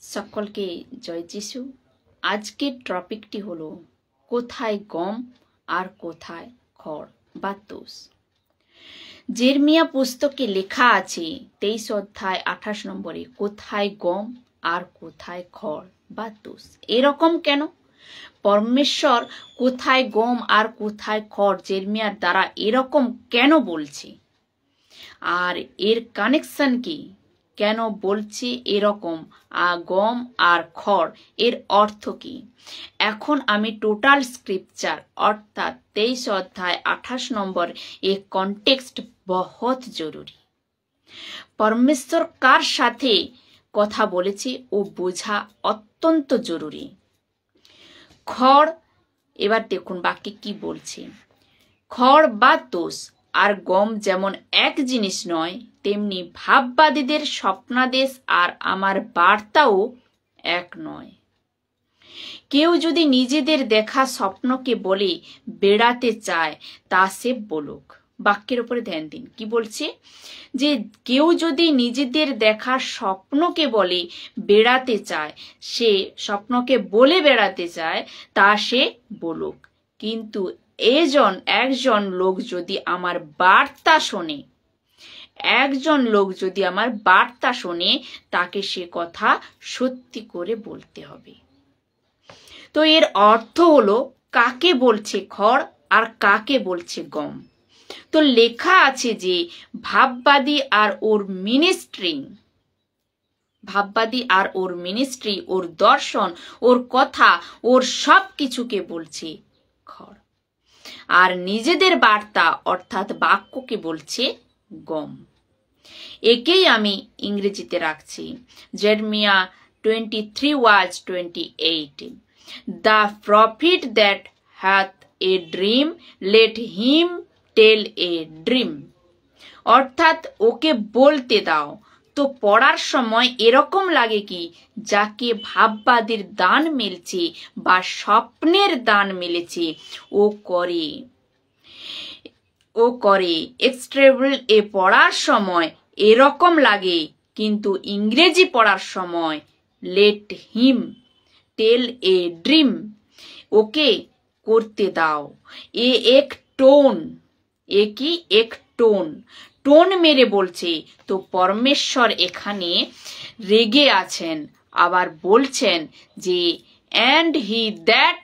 সকলকে জয় যিশু। আজকের টপিকটি হলো কোথায় গম আর কোথায় খড় বা তুষ। জেরেমিয়া পুস্তকে লেখা আছে 23 অধ্যায় 28 নম্বরে কোথায় গম আর কোথায় খড় বা তুষ। এরকম কেন? পরমেশ্বর কোথায় গম আর কোথায় খড় জেরেমিয়ার দ্বারা এরকম কেন বলছে, আর এর কানেকশন কি? কেন বলছে এরকম গম আর খড়, এর অর্থ কি? এখন আমি টোটাল স্ক্রিপচার অর্থাৎ 23 অধ্যায় 28 নম্বর এ কনটেক্সট বহুত জরুরি। পরমেশ্বর কার সাথে কথা বলেছে ও বোঝা অত্যন্ত জরুরি। খড়, এবার দেখুন বাক্যে কি বলছে। খড় বা তুষ আর গম যেমন এক জিনিস নয়, তেমনি ভাববাদীদের স্বপ্নাদেশ আর আমার বার্তাও এক নয়। কেউ যদি নিজেদের দেখা স্বপ্নকে বলে বেড়াতে চায়, তা সে বলুক। বাক্যের উপরে ধ্যান দিন, কি বলছে? যে কেউ যদি নিজেদের দেখা স্বপ্নকে বলে বেড়াতে চায়, সে স্বপ্নকে বলে বেড়াতে চায়, তা সে বলুক। কিন্তু একজন লোক যদি আমার বার্তা শোনে, তাকে সে কথা সত্যি করে বলতে হবে। তো এর অর্থ হলো কাকে বলছে খড় আর কাকে বলছে গম। তো লেখা আছে যে ভাববাদী আর ওর মিনিস্ট্রি, ওর দর্শন, ওর কথা, ওর সব কিছুকে বলছে খড়, আর নিজেদের বার্তা অর্থাৎ বাক্যকে বলছে গম। একেই আমি ইংরেজিতে রাখছি। Jeremiah 23:28, The prophet that hath a dream, let him tell a dream. অর্থাৎ ওকে বলতে দাও। তো পড়ার সময় এরকম লাগে কি, যাকে ভাববাদীর দান মিলছে বা স্বপ্নের দান মিলেছে ও করে এক্সট্রেবল এ পড়ার সময় এরকম লাগে, কিন্তু ইংরেজি পড়ার সময় let him tell a dream, ওকে করতে দাও। এক টোন মেরে বলছে। তো পরমেশ্বর এখানে রেগে আছেন, আবার বলছেন যে and he that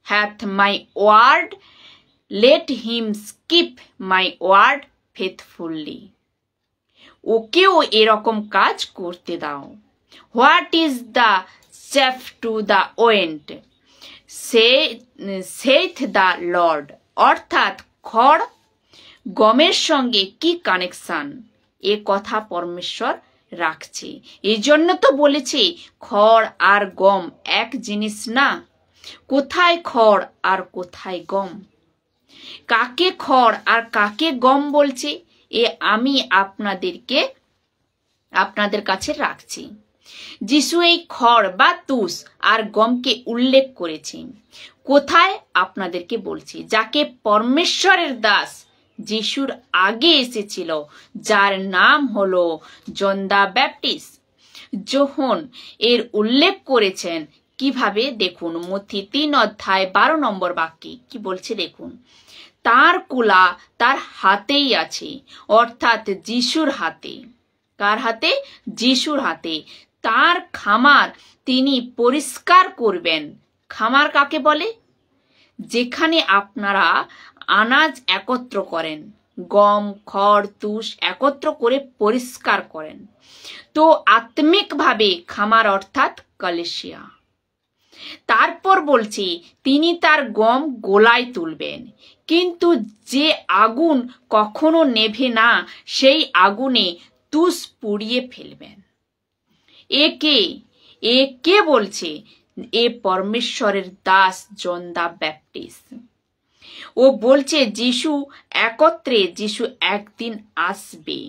hath my word, let him keep my word faithfully. ওকেও এরকম কাজ করতে দাও। What is the chaff to the wind, saith the Lord. অর্থাৎ খড় গমের সঙ্গে কি কানেকশন, এ কথা পরমেশ্বর রাখছে। এই জন্য তো বলেছে খড় আর গম এক জিনিস না। কোথায় খড় আর কোথায় গম? কাকে খড় আর কাকে গম বলছে, এ আমি আপনাদের কাছে রাখছি। যিশু এই খড় বা তুষ আর গমকে উল্লেখ করেছেন। কোথায়? আপনাদেরকে বলছি। যাকে পরমেশ্বরের দাস যিশুর আগে এসেছিল, যার নাম হলো জন দা ব্যাপটিস্ট, যোহন এর উল্লেখ করেছেন। কিভাবে? দেখুন মথি 3 অধ্যায় 12 নম্বর বাক্যে কি বলছে দেখুন। তার কুলা তার হাতেই আছে, অর্থাৎ যিশুর হাতে। কার হাতে? যিশুর হাতে। তার খামার তিনি পরিষ্কার করবেন। খামার কাকে বলে? যেখানে আপনারা আনাজ একত্র করেন, গম, খড়, তুষ একত্র করে পরিষ্কার করেন। তো আত্মিকভাবে খামার অর্থাৎ কলেসিয়া। তারপর বলছি তিনি তার গম গোলায় তুলবেন, কিন্তু যে আগুন কখনো নেভে না, সেই আগুনে তুষ পুড়িয়ে ফেলবেন। একে বলছে এ পরমেশ্বরের দাস জন দা ব্যাপটিস্ট। ও বলছে যিশু একদিন আসবে।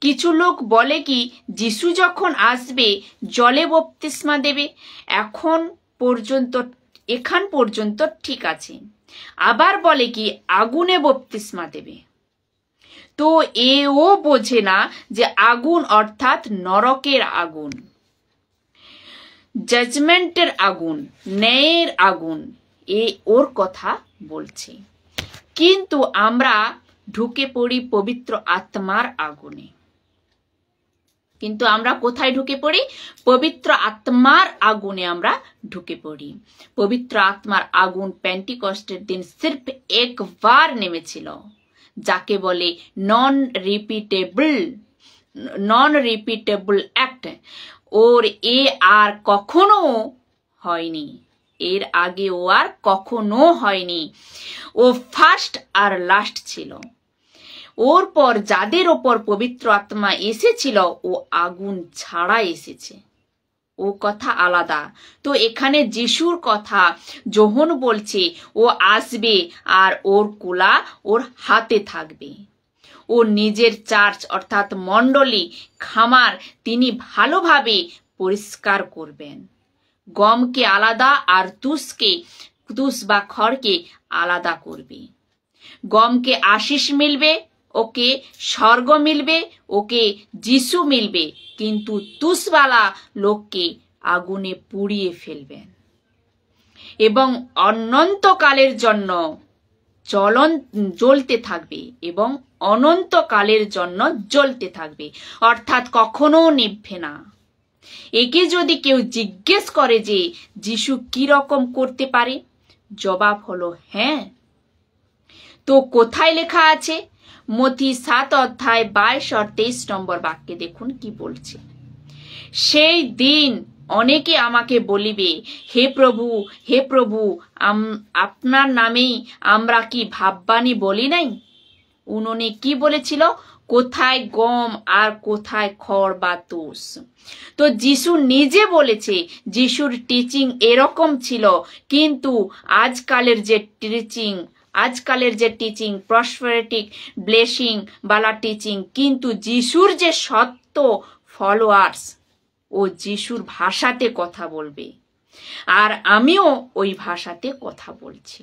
কিছু লোক বলে কি যিশু যখন আসবে জলে বপ্তিস্মা দেবে, এখান পর্যন্ত ঠিক আছে। আবার বলে কি আগুনে বপ্তিস্মা দেবে। তো এও বোঝে না যে আগুন অর্থাৎ নরকের আগুন, জাজমেন্টের আগুন, ন্যায়ের আগুন, ওর কথা বলছে। কিন্তু আমরা ঢুকে পড়ি পবিত্র আত্মার আগুনে। কিন্তু আমরা কোথায় ঢুকে পড়ি? পবিত্র আত্মার আগুনে আমরা ঢুকে পড়ি। পবিত্র আত্মার আগুন পেন্টিকস্টের দিন সির্ফ একবার নেমেছিল, যাকে বলে নন রিপিটেবল অ্যাক্ট। ওর আর কখনো হয়নি, এর আগে ও আর কখনো হয়নি। ও ফার্স্ট আর লাস্ট ছিল। ওর পর যাদের ওপর পবিত্র আত্মা এসেছিল ও আগুন ছাড়া এসেছে, ও কথা আলাদা। তো এখানে যিশুর কথা যোহন বলছে, ও আসবে আর ওর কুলা ওর হাতে থাকবে। ও নিজের চার্চ অর্থাৎ মণ্ডলী, খামার তিনি ভালোভাবে পরিষ্কার করবেন। গমকে আলাদা আর তুষ বা খড়কে আলাদা করবে। গমকে আশিস মিলবে, ওকে স্বর্গ মিলবে, ওকে যিশু মিলবে, কিন্তু তুষওয়ালা লোককে আগুনে পুড়িয়ে ফেলবেন এবং অনন্তকালের জন্য জ্বলতে থাকবে এবং অনন্তকালের জন্য জ্বলতে থাকবে, অর্থাৎ কখনো নিভবে না। একে যদি কেউ জিজ্ঞেস করে যে যিশু কি রকম করতে পারে, জবাব হলো হ্যাঁ। তো কোথায় লেখা আছে? মথি 7 অধ্যায় 22 আর 23 নম্বর বাক্যে দেখুন কি বলছে। সেই দিন অনেকে আমাকে বলিবে, হে প্রভু, হে প্রভু, আপনার নামেই আমরা কি ভাববানী বলি নাই? উনি কি বলেছিল? কোথায় গম আর কোথায় খড় বা তুষ? তো যিশু নিজে বলেছে, যিশুর টিচিং এরকম ছিল। কিন্তু আজকালের যে টিচিং প্রসপেরিটি ব্লেসিং বালা টিচিং, কিন্তু যিশুর যে সত্য ফলোয়ার্স, ও যিশুর ভাষাতে কথা বলবে, আর আমিও ওই ভাষাতে কথা বলছি।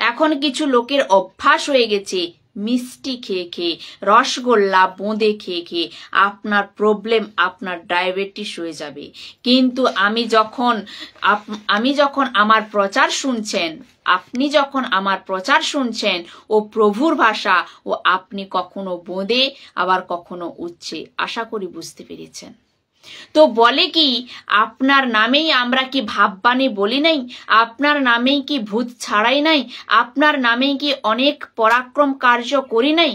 এখন কিছু লোকের অভ্যাস হয়ে গেছে মিষ্টি খেয়ে খেয়ে, রসগোল্লা বোঁদে খেয়ে খেয়ে আপনার প্রবলেম, আপনার ডায়াবেটিস হয়ে যাবে। কিন্তু আমি যখন আমার প্রচার শুনছেন, আপনি যখন আমার প্রচার শুনছেন ও প্রভুর ভাষা, ও আপনি কখনো বোঁদে আবার কখনো উচ্ছে, আশা করি বুঝতে পেরেছেন। তো বলে কি, আপনার নামেই আমরা কি ভাববানী বলি নাই? আপনার নামেই কি ভূত ছাড়াই নাই? আপনার নামেই কি অনেক পরাক্রম কার্য করি নাই?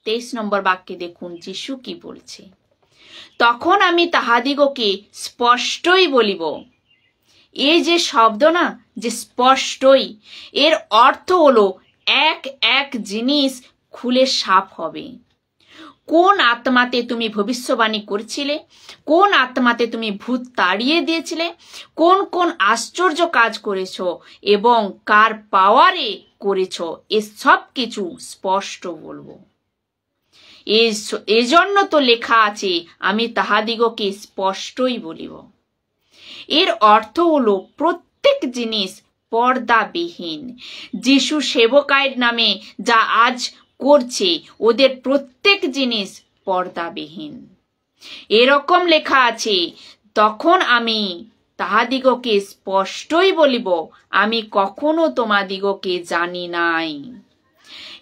23 নম্বর বাক্যে দেখুন যিশু কি বলছে। তখন আমি তাহাদিগকে স্পষ্টই বলিব। এই যে শব্দ না, যে স্পষ্টই, এর অর্থ হলো এক এক জিনিস খুলে সাফ হবে। কোন আত্মাতে তুমি ভবিষ্যবাণী করছিলে? কোন আত্মাতে তুমি ভূত তাড়িয়ে দিয়েছিলে? কোন কোন আশ্চর্য কাজ করেছ এবং কার পাওয়ারে করেছ? এসব কিছু স্পষ্ট বলবো। এজন্য তো লেখা আছে, আমি তাহাদিগকে স্পষ্টই বলিব। এর অর্থ হলো প্রত্যেক জিনিস পর্দাবিহীন। যিশু সেবকায়ের নামে যা আজ করছে, ওদের প্রত্যেক জিনিস পর্দাবিহীন। এরকম লেখা আছে, তখন আমি তাহাদিগকে স্পষ্টই বলিব, আমি কখনো তোমাদিগকে জানি নাই।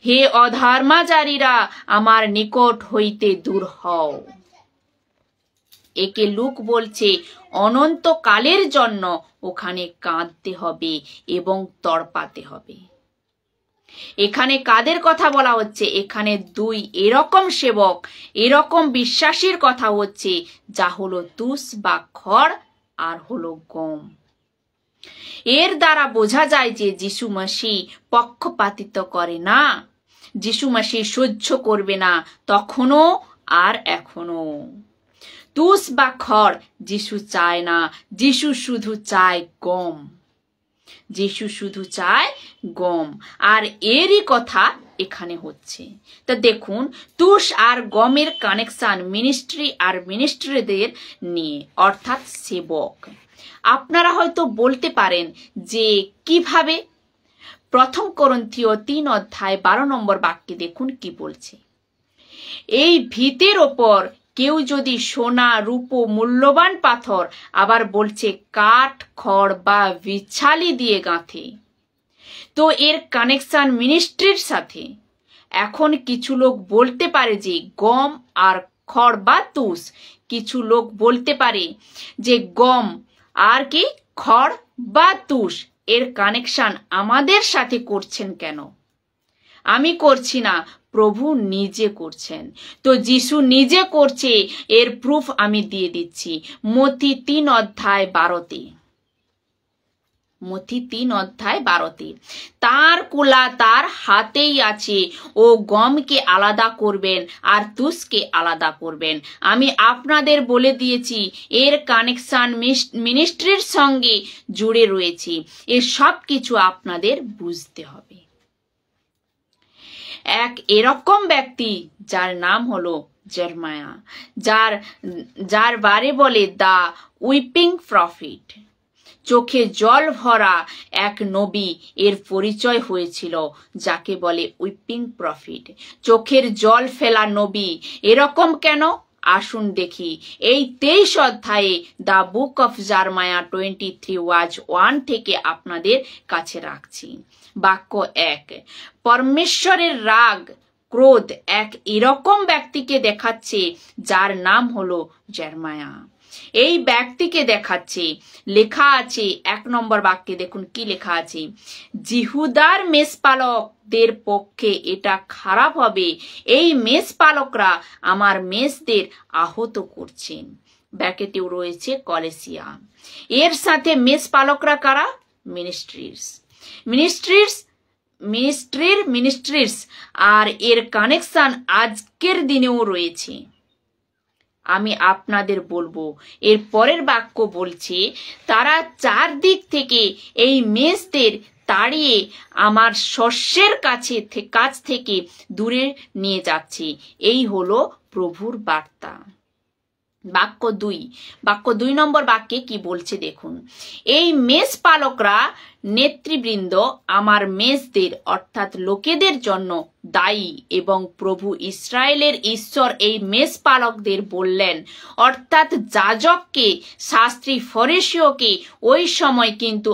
হে অধর্মাচারীরা, আমার নিকট হইতে দূর হও। একে লুক বলছে অনন্তকালের জন্য ওখানে কাঁদতে হবে এবং তড়পাতে হবে। এখানে কাদের কথা বলা হচ্ছে? এখানে দুই এরকম সেবক, এরকম বিশ্বাসীর কথা হচ্ছে, যা হলো তুষ বা খড় আর হলো গম। এর দ্বারা বোঝা যায় যে যিশু মসিহ পক্ষপাতিত্ব করে না, যিশু মসিহ সহ্য করবে না, তখনও আর এখনো। তুষ বা খড় যিশু চায় না, যিশু শুধু চায় গম। যিশু শুধু চায় গম, আর এরই কথা এখানে হচ্ছে। তা দেখুন, তুষ আর গমের কানেকশন মিনিস্ট্রি আর মিনিস্ট্রিদের নিয়ে, অর্থাৎ সেবক। আপনারা হয়তো বলতে পারেন যে কিভাবে? প্রথম করন্থীয় 3 অধ্যায় 12 নম্বর বাক্যে দেখুন কি বলছে। এই ভিতের ওপর কেউ যদি সোনা, রূপো, মূল্যবান পাথর, আবার বলছে কাঠ, খড় বা বিছালি দিয়ে গাঁথে, তো এর কানেকশন মিনিস্ট্রির সাথে। এখন কিছু লোক বলতে পারে যে গম আর খড় বা তুষ, কিছু লোক বলতে পারে যে গম আর কি খড় বা তুষ এর কানেকশন আমাদের সাথে করছেন কেন? আমি করছি না, প্রভু নিজে করছেন। তো যিশু নিজে করছে, এর প্রুফ আমি দিয়ে দিচ্ছি মথি 3 অধ্যায় 12তে। মথি 3 অধ্যায় 12তে, তার কুলা তার হাতেই আছে, ও গমকে আলাদা করবেন আর তুষকে আলাদা করবেন। আমি আপনাদের বলে দিয়েছি এর কানেকশন মিনিস্ট্রির সঙ্গে জুড়ে রয়েছে। এর সব কিছু আপনাদের বুঝতে হবে। এক এরকম ব্যক্তি যার নাম হলো জেরমায়া, যার বারে বলে দা উইপিং প্রফিট, চোখে জল ভরা এক নবী এর পরিচয় হয়েছিল, যাকে বলে উইপিং প্রফিট, চোখের জল ফেলা নবী। এরকম কেন? আসুন দেখি এই 23 অধ্যায়ে দা বুক অফ জারমায়া 23:1 থেকে আপনাদের কাছে রাখছি। বাক্য 1, পরমেশ্বরের রাগ ক্রোধ এক এরকম ব্যক্তিকে দেখাচ্ছে যার নাম হলো জেরমায়া। এই ব্যক্তিকে দেখাচ্ছে, লেখা আছে 1 নম্বর বাক্যে দেখুন কি লেখা আছে। জিহুদার মেষপালকদের পক্ষে এটা খারাপ হবে, এই মেষপালকরা আমার মেষদের আহত করছেন। ব্যাকেটেও রয়েছে কলেসিয়া। এর সাথে মেষপালকরা কারা? মিনিস্ট্রির আর এর কানেকশন আজকের দিনেও রয়েছে। আমি আপনাদের বলবো, এর পরের বাক্য বলছে তারা চারদিক থেকে এই মেষদের তাড়িয়ে আমার শস্যের কাছ থেকে দূরে নিয়ে যাচ্ছে। এই হলো প্রভুর বার্তা। বাক্য 2 নম্বর বাক্যে কি বলছে দেখুন। এই মেষপালকরা নেতৃবৃন্দ আমার মেষদের অর্থাৎ লোকেদের জন্য দায়ী, এবং প্রভু ইসরায়েলের ঈশ্বর এই মেষপালকদের বললেন, অর্থাৎ যাজককে, শাস্ত্রী, ফরিসীয়কে। ওই সময় কিন্তু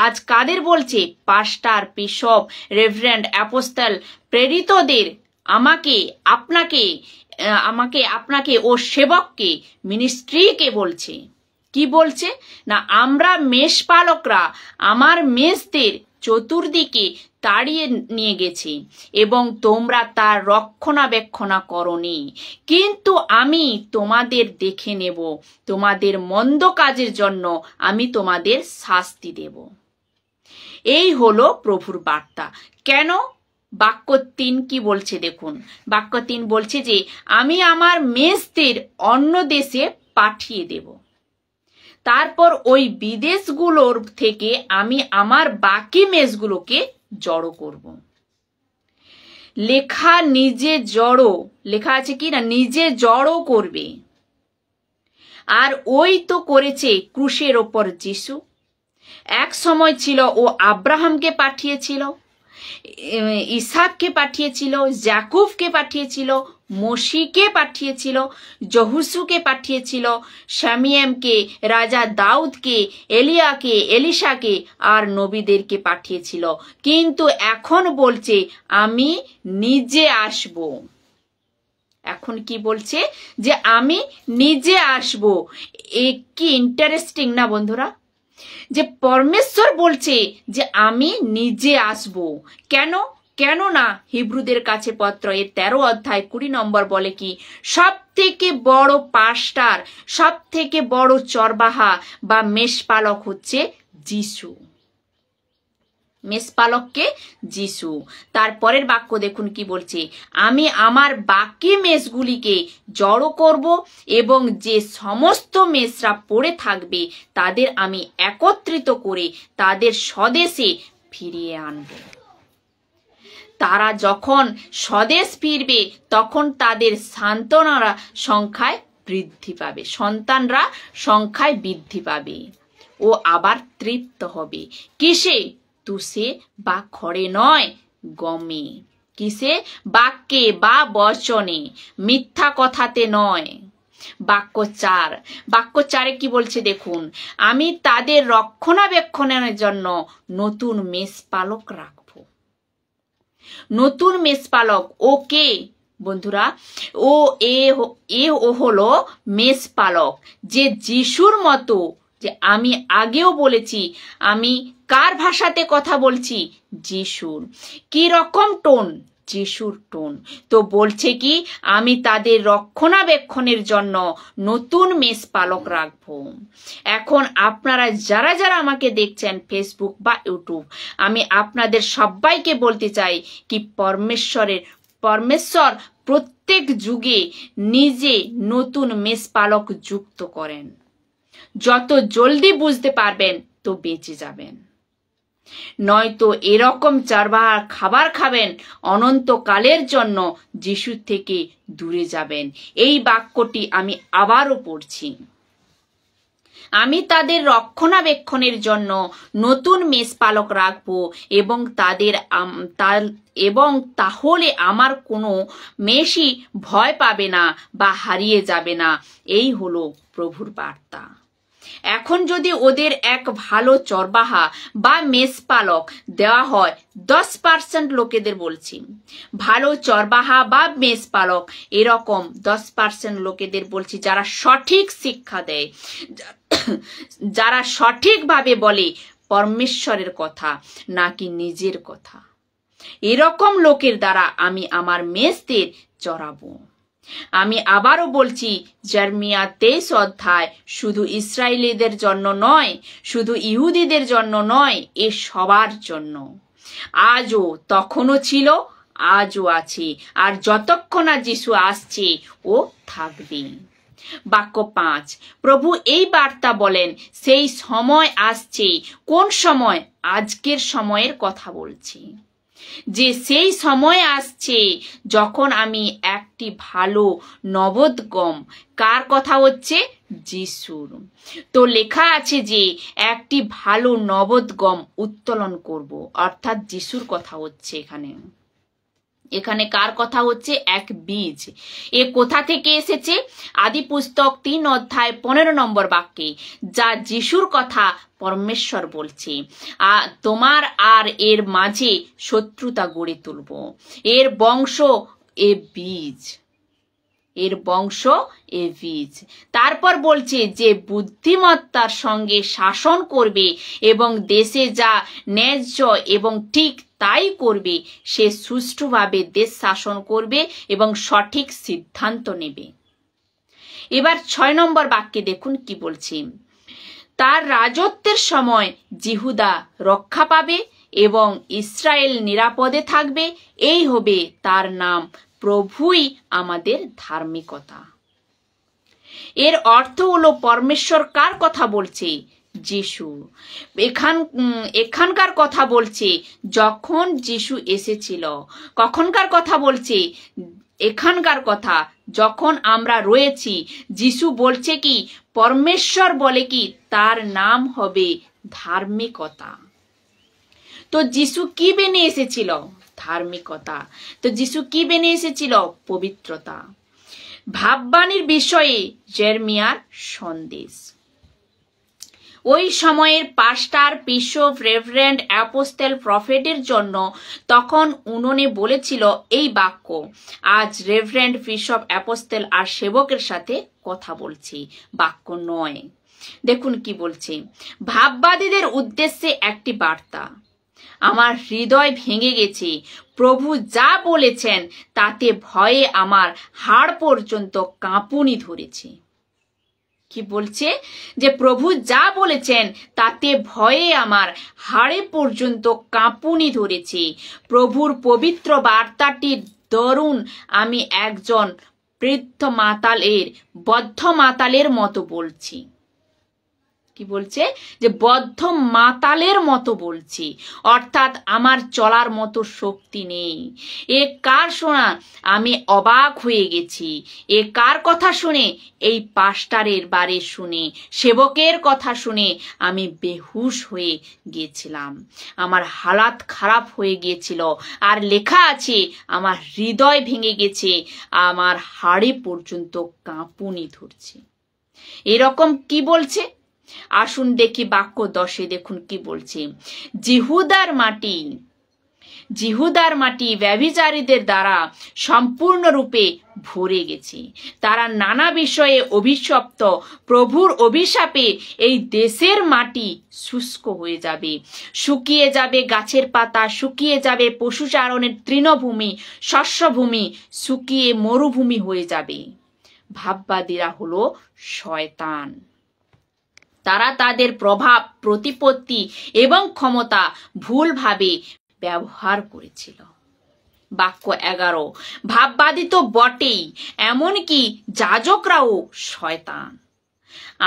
আজ কাদের বলছে? পাস্টার, বিশপ, রেভারেন্ড, অ্যাপোস্টল, প্রেরিতদের, আপনাকে ও সেবককে, মিনিস্ট্রিকে বলছে। কি বলছে না, আমরা মেষপালকরা আমার মেষদের চতুর্দিকে তাড়িয়ে নিয়ে গেছি এবং তোমরা তার রক্ষণাবেক্ষণ করনি, কিন্তু আমি তোমাদের দেখে নেব, তোমাদের মন্দ কাজের জন্য আমি তোমাদের শাস্তি দেব। এই হলো প্রভুর বার্তা। কেন? বাক্য 3 কি বলছে দেখুন। বাক্য 3 বলছে যে আমি আমার মেষদের অন্য দেশে পাঠিয়ে দেব, তারপর ওই বিদেশগুলোর থেকে আমি আমার বাকি মেষগুলোকে জড়ো করব। লেখা আছে কি না, নিজে জড়ো করবে। আর ওই তো করেছে ক্রুশের ওপর যিশু। এক সময় ছিল ও আব্রাহামকে পাঠিয়েছিল, ইসাককে পাঠিয়েছিল, যাকুবকে পাঠিয়েছিল, মশিকে পাঠিয়েছিল, যহুসুকে পাঠিয়েছিল, শামিয়ামকে, রাজা দাউদকে, এলিয়াকে, এলিশাকে আর নবীদেরকে পাঠিয়েছিল। কিন্তু এখন বলছে আমি নিজে আসব। এখন কি বলছে? যে আমি নিজে আসব। কি ইন্টারেস্টিং না বন্ধুরা, যে পরমেশ্বর বলছে যে আমি নিজে আসব। কেন না হিব্রুদের কাছে পত্র এর 13 অধ্যায় 20 নম্বর বলে কি, সব থেকে বড় পাস্টার, সব থেকে বড় চরবাহা বা মেষপালক হচ্ছে যিশু। মেষপালককে যিশু। তারপরের বাক্য দেখুন কি বলছে, আমি আমার বাকি মেষগুলিকে জড়ো করব এবং যে সমস্ত মেষরা পড়ে থাকবে তাদের আমি একত্রিত করে তাদের স্বদেশে ফিরিয়ে আনব। তারা যখন স্বদেশ ফিরবে তখন তাদের সন্তানরা সংখ্যায় বৃদ্ধি পাবে ও আবার তৃপ্ত হবে। কিসে? তুষে বা খড়ে নয়, গমে। কিসে? বাক্যে বা বচনে, মিথ্যা কথাতে নয়। বাক্য 4, বাক্য 4-এ কি বলছে দেখুন, আমি তাদের রক্ষণাবেক্ষণের জন্য নতুন মেষপালক রাখবো। নতুন মেষপালক ও কে বন্ধুরা? এ হলো মেষপালক, যে যিশুর মতো। যে আমি আগেও বলেছি, আমি কার ভাষাতে কথা বলছি? যিশুর। কি রকম টোন? যিশুর টোন। তো বলছে কি, আমি তাদের রক্ষণাবেক্ষণের জন্য নতুন মেষপালক রাখবো। এখন আপনারা যারা যারা আমাকে দেখছেন ফেসবুক বা ইউটিউব, আমি আপনাদের সবাইকে বলতে চাই কি, পরমেশ্বর প্রত্যেক যুগে নিজে নতুন মেষপালক যুক্ত করেন। যত জলদি বুঝতে পারবেন তো বেঁচে যাবেন, নয়তো এরকম চারবাহার খাবার খাবেন, অনন্তকালের জন্য যিশু থেকে দূরে যাবেন। এই বাক্যটি আমি আবারও পড়ছি, আমি তাদের রক্ষণাবেক্ষণের জন্য নতুন মেষপালক রাখবো, এবং তাহলে আমার কোনো মেষই ভয় পাবে না বা হারিয়ে যাবে না। এই হলো প্রভুর বার্তা। এখন যদি ওদের এক ভালো চরবাহা বা মেষপালক দেওয়া হয়, 10% লোকেদের বলছি, ভালো চরবাহা বা মেষপালক এরকম 10% লোকেদের বলছি, যারা সঠিক শিক্ষা দেয়, যারা সঠিকভাবে বলে পরমেশ্বরের কথা নাকি নিজের কথা, এরকম লোকের দ্বারা আমি আমার মেষদের চড়াবো। আমি আবারও বলছি, যেরমিয়া 23 অধ্যায় শুধু ইসরায়েলিদের জন্য নয়, শুধু ইহুদিদের জন্য নয়, এ সবার জন্য। আজও, তখনও ছিল, আজও আছে, আর যতক্ষণ না যিশু আসছে ও থাকবে। বাক্য 5, প্রভু এই বার্তা বলেন, সেই সময় আসছে। কোন সময়? আজকের সময়ের কথা বলছি, যে সেই সময় আসছে যখন আমি একটি ভালো নবোদ্গম, কার কথা হচ্ছে? যিশুর। তো লেখা আছে যে একটি ভালো নবোদ্গম উত্তোলন করব, অর্থাৎ যিশুর কথা হচ্ছে এখানে। এখানে কার কথা হচ্ছে? এক বীজ। এ কোথা থেকে এসেছে? আদি পুস্তক 3 অধ্যায় 15 নম্বর বাক্যে, যা যিশুর কথা পরমেশ্বর বলছে, তোমার আর এর মাঝে শত্রুতা গড়ে তুলব, এর বংশ এ বীজ, এর বংশ এ বীজ। তারপর বলছে যে বুদ্ধিমত্তার সঙ্গে শাসন করবে এবং দেশে যা ন্যায্য এবং ঠিক তাই করবে, সে সুষ্ঠুভাবে দেশ শাসন করবে এবং সঠিক সিদ্ধান্ত নেবে। এবার 6 নম্বর বাক্যে দেখুন কি বলছি, তার রাজত্বের সময় জিহুদা রক্ষা পাবে এবং ইসরায়েল নিরাপদে থাকবে। এই হবে তার নাম, প্রভুই আমাদের ধার্মিকতা। এর অর্থ হলো পরমেশ্বর কার কথা বলছে? যিশু। এখানকার কথা বলছে যখন যিশু এসেছিল। কখনকার কথা বলছে? এখানকার কথা যখন আমরা রয়েছি। যিশু বলছে কি, পরমেশ্বর বলে কি, তার নাম হবে ধার্মিকতা। তো যিশু কি বেনে এসেছিল? ধার্মিকতা। তো যিশু কি বেনে এসেছিল? পবিত্রতা। ভাববাণীর বিষয়ে জেরমিয়ার সন্দেশ। ওই সময়ের পাস্টার, বিশপ, রেভারেন্ড, অ্যাপোস্টল, প্রফেটের জন্য তখন উনুনে বলেছিল এই বাক্য। আজ রেভারেন্ড, বিশপ, অ্যাপোস্টল আর সেবকের সাথে কথা বলছি, বাক্য নয়। দেখুন কি বলছে, ভাববাদীদের উদ্দেশ্যে একটি বার্তা। আমার হৃদয় ভেঙে গেছে। প্রভু যা বলেছেন তাতে ভয়ে আমার হাড় পর্যন্ত কাঁপুনি ধরেছে। কি বলছে? যে প্রভু যা বলেছেন তাতে ভয়ে আমার হাড়ে পর্যন্ত কাঁপুনি ধরেছে। প্রভুর পবিত্র বার্তাটির দরুন আমি একজন বদ্ধ মাতালের মতো বলছি। কি বলছে যে বদ্ধ মাতালের মতো বলছি, অর্থাৎ আমার চলার মতো শক্তি নেই। এ কার শোনা? আমি অবাক হয়ে গেছি। এ কার কথা শুনে? এই পাস্টারের বারে শুনে, সেবকের কথা শুনে আমি বেহুশ হয়ে গিয়েছিলাম। আমার হালাত খারাপ হয়ে গিয়েছিল। আর লেখা আছে আমার হৃদয় ভেঙে গেছে, আমার হাড়ে পর্যন্ত কাঁপুনি ধরছে। এরকম কি বলছে? আসুন দেখি বাক্য 10 দেখুন কি বলছে। জিহুদার মাটি ব্যভিচারীদের দ্বারা সম্পূর্ণরূপে ভরে গেছে। তারা নানা বিষয়ে অভিশপ্ত। প্রভুর অভিশাপে এই দেশের মাটি শুষ্ক হয়ে যাবে, শুকিয়ে যাবে গাছের পাতা, শুকিয়ে যাবে পশুচারণের তৃণভূমি, শস্যভূমি শুকিয়ে মরুভূমি হয়ে যাবে। ভাববাদীরা হলো শয়তান। তারা তাদের প্রভাব, প্রতিপত্তি এবং ক্ষমতা ভুলভাবে ব্যবহার করেছিল। বাক্য 11, ভাববাদী তো বটেই, এমনকি যাজকরাও শয়তান।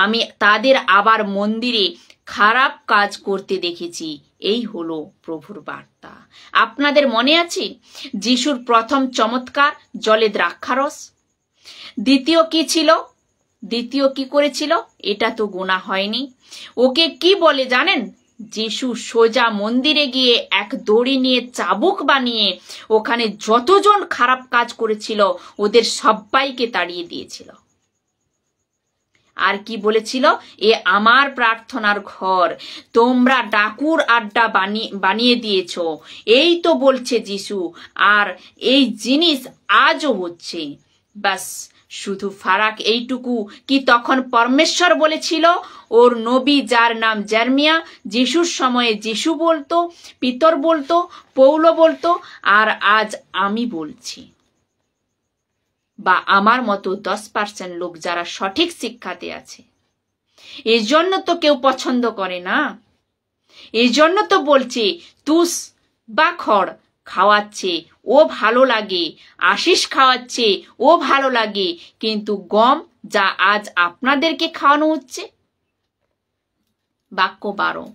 আমি তাদের আবার মন্দিরে খারাপ কাজ করতে দেখেছি। এই হলো প্রভুর বার্তা। আপনাদের মনে আছে যিশুর প্রথম চমৎকার জলে দ্রাক্ষারস? দ্বিতীয় কি করেছিল? এটা তো গোনা হয়নি। ওকে কি বলে জানেন? যিশু সোজা মন্দিরে গিয়ে এক দড়ি নিয়ে চাবুক বানিয়ে ওখানে যতজন খারাপ কাজ করেছিল ওদের সবাইকে তাড়িয়ে দিয়েছিল। আর কি বলেছিল? এ আমার প্রার্থনার ঘর, তোমরা ডাকুর আড্ডা বানিয়ে দিয়েছ। এই তো বলছে যিশু, আর এই জিনিস আজও হচ্ছে। বাস শুধু ফারাক এইটুকু, কি তখন পরমেশ্বর বলেছিল ওর নবী যার নাম জেরেমিয়া, যিশুর সময়ে যিশু বলতো, পিতর বলতো, পৌলো বলতো, আর আজ আমি বলছি। বা আমার মতো 10% লোক যারা সঠিক শিক্ষাতে আছে। এই জন্য তো কেউ পছন্দ করে না। এই জন্য তো বলছে তুষ বা খড় খাওয়াচ্ছে, ও ভালো লাগে। আশিস খাওয়াচ্ছে, ও ভালো লাগে। কিন্তু গম যা আজ আপনাদেরকে খাওয়ানো হচ্ছে। বাক্য 12,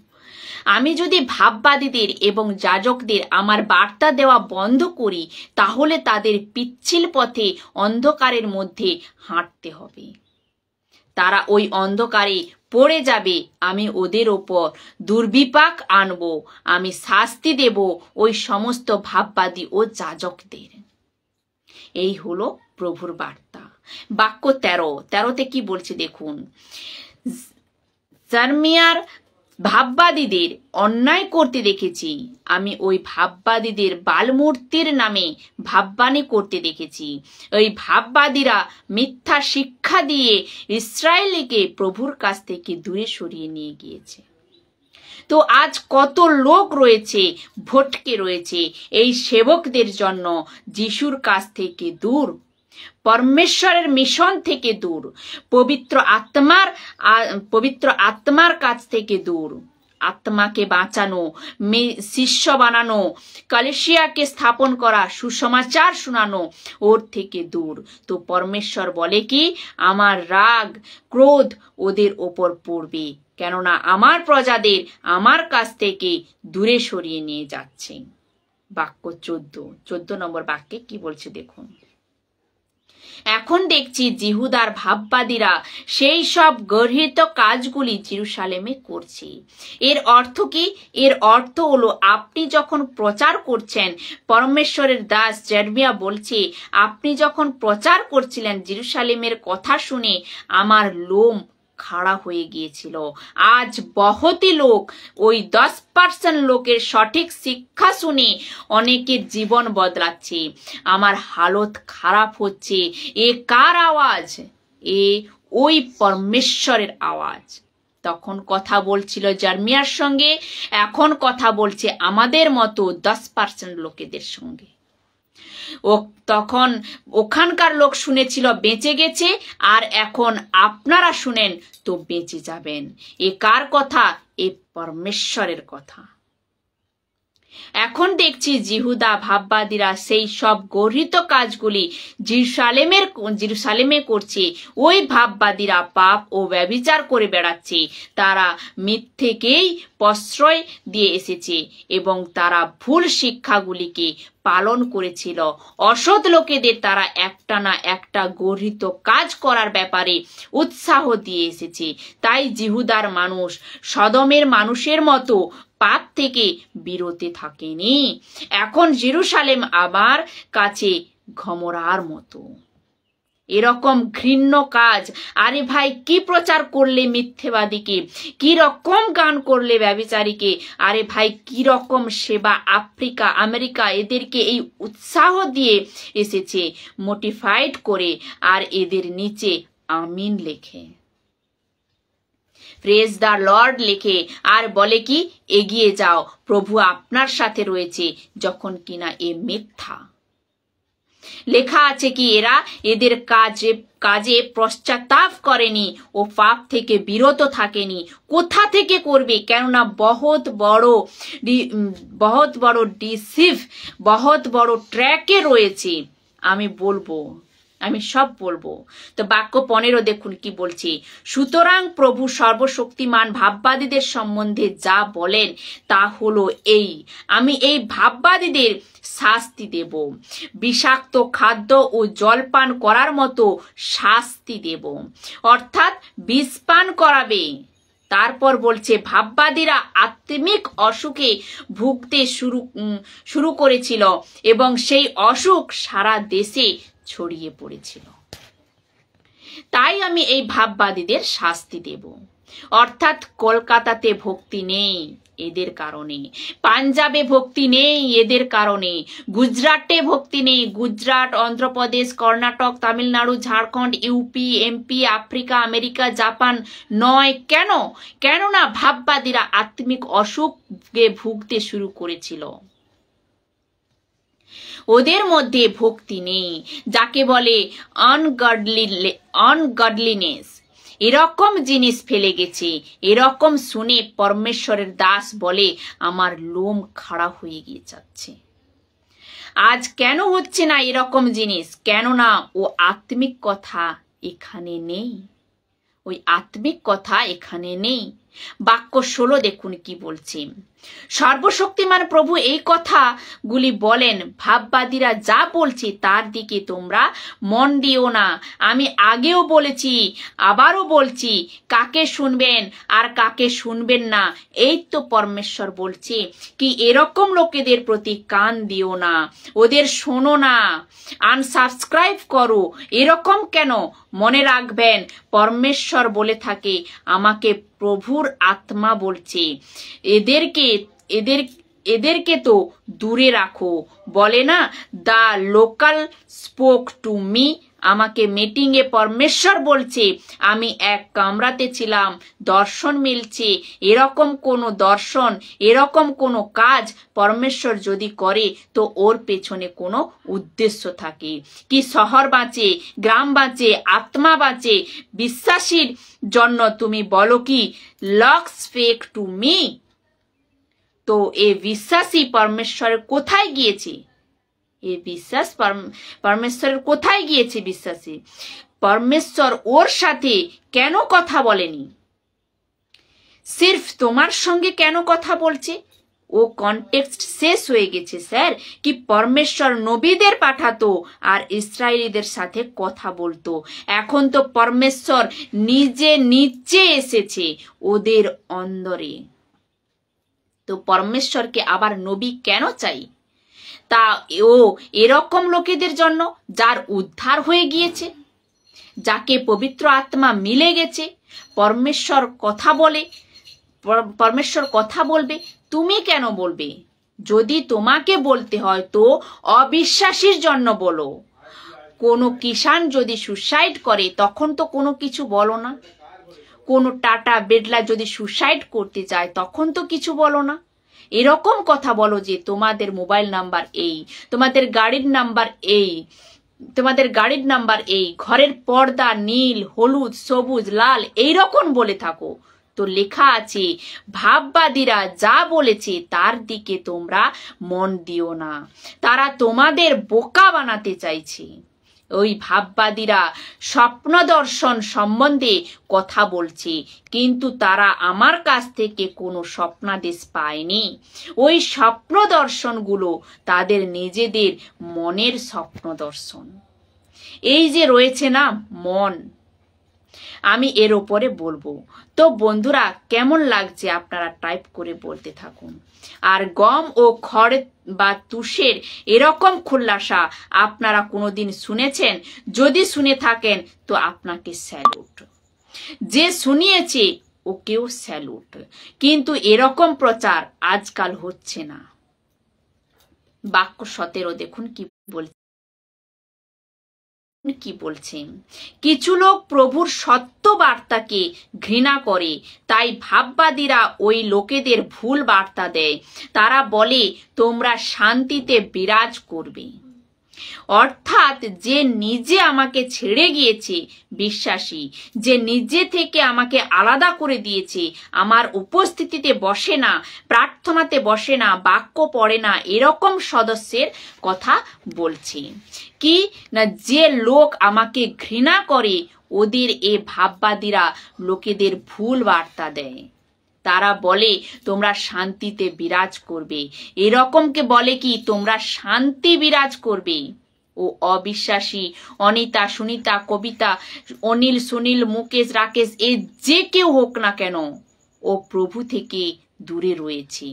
আমি যদি ভাববাদীদের এবং যাজকদের আমার বার্তা দেওয়া বন্ধ করি, তাহলে তাদের পিচ্ছিল পথে অন্ধকারের মধ্যে হাঁটতে হবে। তারা ওই অন্ধকারে পড়ে যাবে। আমি ওদের ওপর দুর্বিপাক আনব। আমি শাস্তি দেব ওই সমস্ত ভাববাদী ও যাজকদের। এই হলো প্রভুর বার্তা। বাক্য 13তে কি বলছে দেখুন। জার্মিয়ার ভাববাদীদের অন্যায় করতে দেখেছি। আমি ওই ভাববাদীদের বালমূর্তির নামে ভাববাণী করতে দেখেছি। ওই ভাববাদীরা মিথ্যা শিক্ষা দিয়ে ইসরায়েলকে প্রভুর কাছ থেকে দূরে সরিয়ে নিয়ে গিয়েছে। তো আজ কত লোক রয়েছে, ভটকে রয়েছে এই সেবকদের জন্য যিশুর কাছ থেকে দূর, পরমেশ্বরের মিশন থেকে দূর, পবিত্র আত্মার কাছ থেকে দূর। আত্মাকে বাঁচানো, শিষ্য বানানো, কলেসিয়াকে স্থাপন করা, সুসমাচার শোনানো ওর থেকে দূর। তো পরমেশ্বর বলে কি, আমার রাগ ক্রোধ ওদের ওপর পড়বে, কেননা আমার প্রজাদের আমার কাছ থেকে দূরে সরিয়ে নিয়ে যাচ্ছে। বাক্য 14 নম্বর বাক্যে কি বলছে দেখুন। এখন দেখছি জিহুদার ভাববাদীরা সেই সব গর্হিত কাজগুলি জেরুসালেমে করছে। এর অর্থ কি? এর অর্থ হলো আপনি যখন প্রচার করছেন, পরমেশ্বরের দাস জেরেমিয়া বলছে, আপনি যখন প্রচার করছিলেন জেরুসালেমের কথা শুনে আমার লোম খাড়া হয়ে গিয়েছিল। আজ বহুতি লোক, ওই 10% লোকের সঠিক শিক্ষা শুনে অনেকের জীবন বদলাচ্ছে। আমার হালত খারাপ হচ্ছে। এ কার আওয়াজ? এ ওই পরমেশ্বরের আওয়াজ। তখন কথা বলছিল জার্মিয়ার সঙ্গে, এখন কথা বলছে আমাদের মতো 10% লোকেদের সঙ্গে। তখন ওখানকার লোক শুনেছিল বেঁচে গেছে, আর এখন আপনারা শুনেন তো বেঁচে যাবেন। এ কার কথা? এ পরমেশ্বরের কথা। এখন দেখছি জিহুদা ভাববাদীরা সেই সব গর্হিত কাজগুলি জেরুসালেমে করছে। ওই ভাববাদীরা পাপ ও ব্যভিচার করে বেড়াচ্ছে। তারা মিথ্যেকেই প্রশ্রয় দিয়ে এসেছে এবং তারা ভুল শিক্ষাগুলিকে পালন করেছিল। অসৎ লোকেদের তারা একটা না একটা গর্হিত কাজ করার ব্যাপারে উৎসাহ দিয়ে এসেছে। তাই জিহুদার মানুষ সদমের মানুষের মতো পাপ থেকে বিরতে থাকেনি। এখন জেরুসালেম আমার কাছে গমরার মতো। এরকম ঘৃণ্য কাজ, আরে ভাই কি প্রচার করলে মিথ্যেবাদীকে, কি রকম গান করলে ব্যভিচারীকে, আরে ভাই কি রকম সেবা আফ্রিকা আমেরিকা এদেরকে এই উৎসাহ দিয়ে এসেছে, মোটিফাইড করে, আর এদের নিচে আমিন লেখে, প্রেজ দ্য লর্ড লেখে, আর বলে কি এগিয়ে যাও, প্রভু আপনার সাথে রয়েছে, যখন কিনা এ মিথ্যা। লেখা আছে কি এরা এদের কাজে পশ্চাত্তাপ করেনি ও পাপ থেকে বিরত থাকেনি। কোথা থেকে করবে? কেননা বহুত বড় ডিসিভ, বহুত বড় ট্র্যাকে রয়েছে। আমি সব বলবো। তো বাক্য 15 দেখুন কি বলছে। সুতরাং প্রভু সর্বশক্তিমান ভাববাদীদের সম্বন্ধে যা বলেন তা হলো এই, আমি এই ভাববাদীদের শাস্তি দেব, বিষাক্ত খাদ্য ও জলপান করার মতো শাস্তি দেব, অর্থাৎ বিষ পান করাবে। তারপর বলছে ভাববাদীরা আত্মিক অসুখে ভুগতে শুরু করেছিল এবং সেই অসুখ সারা দেশে ছড়িয়ে পড়েছিল। তাই আমি এই ভাববাদীদের শাস্তি দেব। অর্থাৎ কলকাতাতে ভক্তি নেই এদের কারণে, পাঞ্জাবে ভক্তি নেই এদের কারণে, গুজরাটে ভক্তি নেই, Gujarat, Andhra Pradesh, Karnataka, Tamil Nadu, Jharkhand, UP, MP, Africa, America, Japan নয়। কেন? কেননা ভাববাদীরা আত্মিক অসুখে ভুগতে শুরু করেছিল। ওদের মধ্যে ভক্তি নেই, যাকে বলে আনগডলিনেস। এরকম জিনিস ফেলে গেছে। এরকম শুনে পরমেশ্বরের দাস বলে আমার লোম খাড়া হয়ে গিয়ে যাচ্ছে। আজ কেন হচ্ছে না এরকম জিনিস? কেননা ও আত্মিক কথা এখানে নেই, ওই আত্মিক কথা এখানে নেই। বাক্য 16 দেখুন কি বলছে। সর্বশক্তিমান প্রভু এই কথাগুলি বলেন, ভাববাদীরা যা বলছে তার দিকে তোমরা মন দিও না। আমি আগেও বলেছি, আবারও বলছি, কাকে শুনবেন আর কাকে শুনবেন না এই তো পরমেশ্বর বলছে কি এরকম লোকেদের প্রতি কান দিও না, ওদের শোনো না, আনসাবস্ক্রাইব করো। এরকম কেন? মনে রাখবেন পরমেশ্বর বলে থাকে, আমাকে প্রভুর আত্মা বলছে এদেরকে তো দূরে রাখো। বলে না, the local spoke to me, আমাকে মিটিং এ পরমেশ্বর বলছে, আমি এক কামরাতে ছিলাম, দর্শন মিলছে। এরকম কোন দর্শন, এরকম কোন কাজ পরমেশ্বর যদি করে তো ওর পেছনে কোনো উদ্দেশ্য থাকে। কি শহর বাঁচে, গ্রাম বাঁচে, আত্মা বাঁচে, বিশ্বাসীর জন্য তুমি বলো কি লক স্পেক টু মি। তো এ বিশ্বাসী পরমেশ্বরের কোথায় গিয়েছে? এ বিশ্বাস পরমেশ্বরের কোথায় গিয়েছে? বিশ্বাসী পরমেশ্বর ওর সাথে কেন কথা বলেনি? সির্ফ তোমার সঙ্গে কেন কথা বলছে? ও কনটেক্সট শেষ হয়ে গেছে স্যার। কি পরমেশ্বর নবীদের পাঠাতো আর ইসরায়েলিদের সাথে কথা বলতো। এখন তো পরমেশ্বর নিজে এসেছে ওদের অন্দরে। তো পরমেশ্বরকে আবার নবী কেন চাই? তা ও এরকম লোকেদের জন্য যার উদ্ধার হয়ে গিয়েছে, যাকে পবিত্র আত্মা মিলে গেছে। পরমেশ্বর কথা বলবে, তুমি কেন বলবে? যদি তোমাকে বলতে হয় তো অবিশ্বাসীর জন্য বলো। কোনো কিষান যদি সুসাইড করে তখন তো কোনো কিছু বলো না। কোনো টাটা বিড়লা যদি সুসাইড করতে চায় তখন তো কিছু বলো না। এরকম কথা বলো যে তোমাদের মোবাইল নাম্বার এই, তোমাদের গাড়ির নাম্বার এই, ঘরের পর্দা নীল, হলুদ, সবুজ, লাল, এইরকম বলে থাকো। তো লেখা আছে, ভাববাদীরা যা বলেছে তার দিকে তোমরা মন দিও না, তারা তোমাদের বোকা বানাতে চাইছে। ওই ভাববাদীরা স্বপ্ন দর্শন সম্বন্ধে কথা বলছে, কিন্তু তারা আমার কাছ থেকে কোনো স্বপ্নাদেশ পায়নি। ওই স্বপ্ন দর্শনগুলো তাদের নিজেদের মনের স্বপ্ন দর্শন। এই যে রয়েছে না মন, আমি এর ওপরে বলবো। তো বন্ধুরা, কেমন লাগছে আপনারা টাইপ করে বলতে থাকুন। আর গম ও খড় বা তুষের এরকম খোলাসা আপনারা কোনোদিন শুনেছেন? যদি শুনে থাকেন তো আপনাকে স্যালুট। যে শুনিয়েছে ওকেও স্যালুট। কিন্তু এরকম প্রচার আজকাল হচ্ছে না। বাক্য 17 দেখুন কি বলছেন। কিছু লোক প্রভুর সত্য বার্তাকে ঘৃণা করে, তাই ভাববাদীরা ওই লোকেদের ভুল বার্তা দেয়। তারা বলে তোমরা শান্তিতে বিরাজ করবে। অর্থাৎ যে নিজে আমাকে ছেড়ে গিয়েছে, বিশ্বাসী, যে নিজে থেকে আমাকে আলাদা করে দিয়েছে, আমার উপস্থিতিতে বসে না, প্রার্থনাতে বসে না, বাক্য পড়ে না, এরকম সদস্যের কথা বলছে। কি না, যে লোক আমাকে ঘৃণা করে ওদের এ ভাববাদীরা লোকেদের ভুল বার্তা দেয়। তারা বলে তোমরা শান্তিতে বিরাজ করবে। এরকমকে বলে কি তোমরা শান্তি বিরাজ করবে। ও অবিশ্বাসী অনিতা, সুনিতা, কবিতা, অনিল, সুনীল, মুকেশ, রাকেশ, এ যে কেউ হোক না কেন, ও প্রভু থেকে দূরে রয়েছে।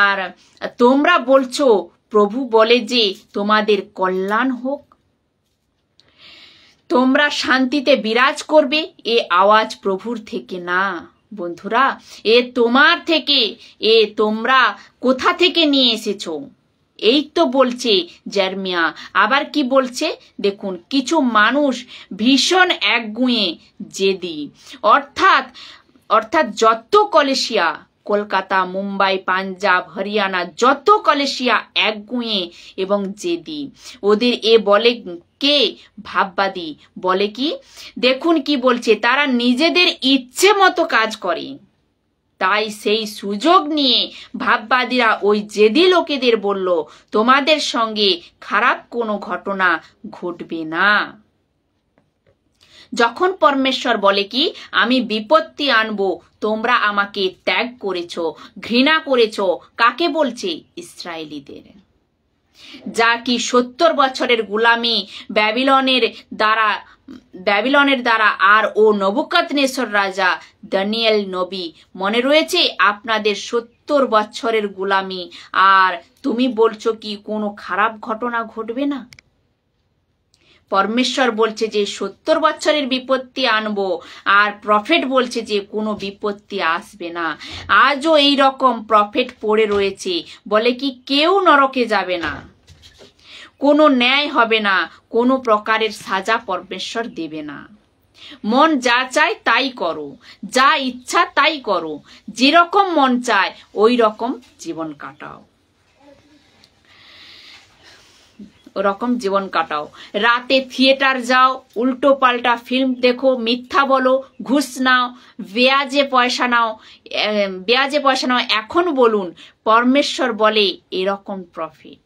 আর তোমরা বলছো প্রভু বলে যে তোমাদের কল্যাণ হোক, তোমরা শান্তিতে বিরাজ করবে। এ আওয়াজ প্রভুর থেকে না বন্ধুরা, এ তোমার থেকে। এ তোমরা কোথা থেকে নিয়ে এসেছো? এই তো বলছে জেরেমিয়া। আবার কি বলছে দেখুন, কিছু মানুষ ভীষণ একগুঁয়ে জেদি, অর্থাৎ যত কলেশিয়া, কলকাতা, মুম্বাই, পাঞ্জাব, হরিয়ানা, যত কলেশিয়া একগুঁয়ে এবং জেদি। ওদের এ বলে কে? ভাববাদী। বলে কি দেখুন কি বলছে, তারা নিজেদের ইচ্ছে মতো কাজ করে। তাই সেই সুযোগ নিয়ে ভাববাদীরা ওই জেদি লোকেদের বলল তোমাদের সঙ্গে খারাপ কোনো ঘটনা ঘটবে না। যখন পরমেশ্বর বলে কি আমি বিপত্তি আনবো, তোমরা আমাকে ত্যাগ করেছো, ঘৃণা করেছো, কাকে বলছে? ইসরায়েলীদের। যা কি 70 বছরের গুলামি ব্যাবিলনের দ্বারা আর ও নবুকদনেছর রাজা দানিয়েল নবী, মনে রয়েছে আপনাদের 70 বছরের গুলামি, আর তুমি বলছো কি কোনো খারাপ ঘটনা ঘটবে না? পরমেশ্বর বলছে যে 70 বছরের বিপত্তি আনবো, আর প্রফেট বলছে যে কোনো বিপত্তি আসবে না। আজও এই রকম প্রফেট পড়ে রয়েছে, বলে কি কেউ নরকে যাবে না, কোনো ন্যায় হবে না, কোনো প্রকারের সাজা পরমেশ্বর দেবে না। মন যা চায় তাই করো, যা ইচ্ছা তাই করো, যেরকম মন চায় ওই রকম জীবন কাটাও, ওরকম জীবন কাটাও। রাতে থিয়েটার যাও, উল্টো পাল্টা ফিল্ম দেখো, মিথ্যা বলো, ঘুষ নাও, বেয়াজে পয়সা নাও। এখন বলুন পরমেশ্বর বলে এরকম প্রফিট।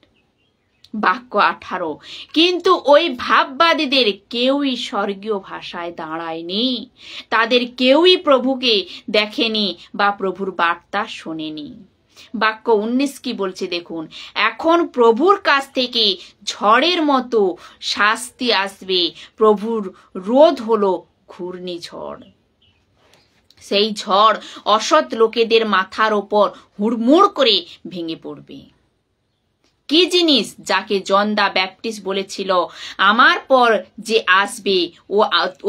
বাক্য 18। কিন্তু ওই ভাববাদীদের কেউই স্বর্গীয় ভাষায় দাঁড়ায়নি, তাদের কেউই প্রভুকে দেখেনি বা প্রভুর বার্তা শোনেনি। বাক্য 19 কি বলছে দেখুন, এখন প্রভুর কাছ থেকে ঝড়ের মতো শাস্তি আসবে। প্রভুর রোধ হলো ঘূর্ণিঝড়। সেই ঝড় অসৎ লোকেদের মাথার ওপর হুড়মুড় করে ভেঙে পড়বে। কি জিনিস? যাকে জন দা ব্যাপটিস্ট বলেছিল আমার পর যে আসবে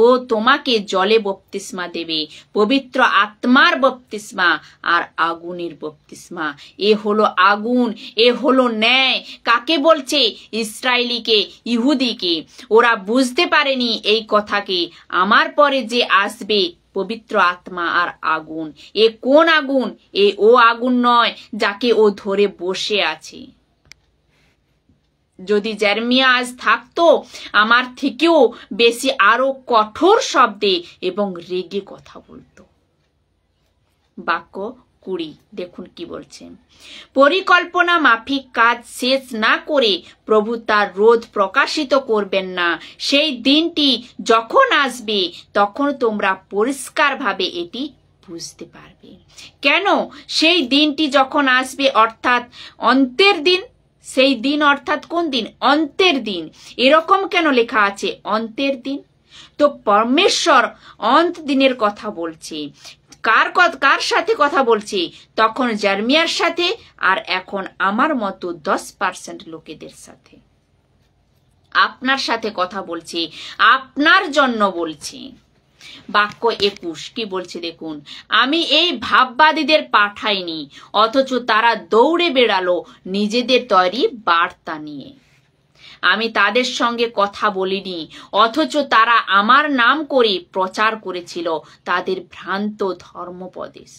ও তোমাকে জলে বপ্তিস্মা দেবে, পবিত্র আত্মার বপ্তিস্মা আর আগুনের বপ্তিস্মা। এ হলো আগুন, এ হলো ন্যায়। কাকে বলছে? ইসরায়েলিকে, ইহুদিকে। ওরা বুঝতে পারেনি এই কথাকে। আমার পরে যে আসবে পবিত্র আত্মা আর আগুন। এ কোন আগুন? ও আগুন নয় যাকে ও ধরে বসে আছে। যদি জেরেমিয়া আজ থাকতো আমার থেকেও বেশি আরো কঠোর শব্দে এবং রেগে কথা বলতো। বাক্য 20 দেখুন কি বলছে। পরিকল্পনা মাফিক কাজ শেষ না করে প্রভু তার রোধ প্রকাশিত করবেন না। সেই দিনটি যখন আসবে তখন তোমরা পরিষ্কারভাবে এটি বুঝতে পারবে। কেন সেই দিনটি যখন আসবে, অর্থাৎ অন্তের দিন? সেই দিন অর্থাৎ কোন দিন? অন্তের দিন। এরকম কেন লেখা আছে অন্তের দিন? তো পরমেশ্বর অন্ত দিনের কথা বলছে। কার সাথে কথা বলছে? তখন জার্মিয়ার সাথে, আর এখন আমার মতো 10% লোকেদের সাথে, আপনার সাথে কথা বলছে, আপনার জন্য বলছে। বাক্য 21 কি বলছে দেখুন। আমি এই ভাববাদীদের পাঠাইনি, অথচ তারা দৌড়ে বেড়ালো নিজেদের তৈরি বার্তা নিয়ে। আমি তাদের সঙ্গে কথা বলিনি, অথচ তারা আমার নাম করে প্রচার করেছিল তাদের ভ্রান্ত ধর্মোপদেশ।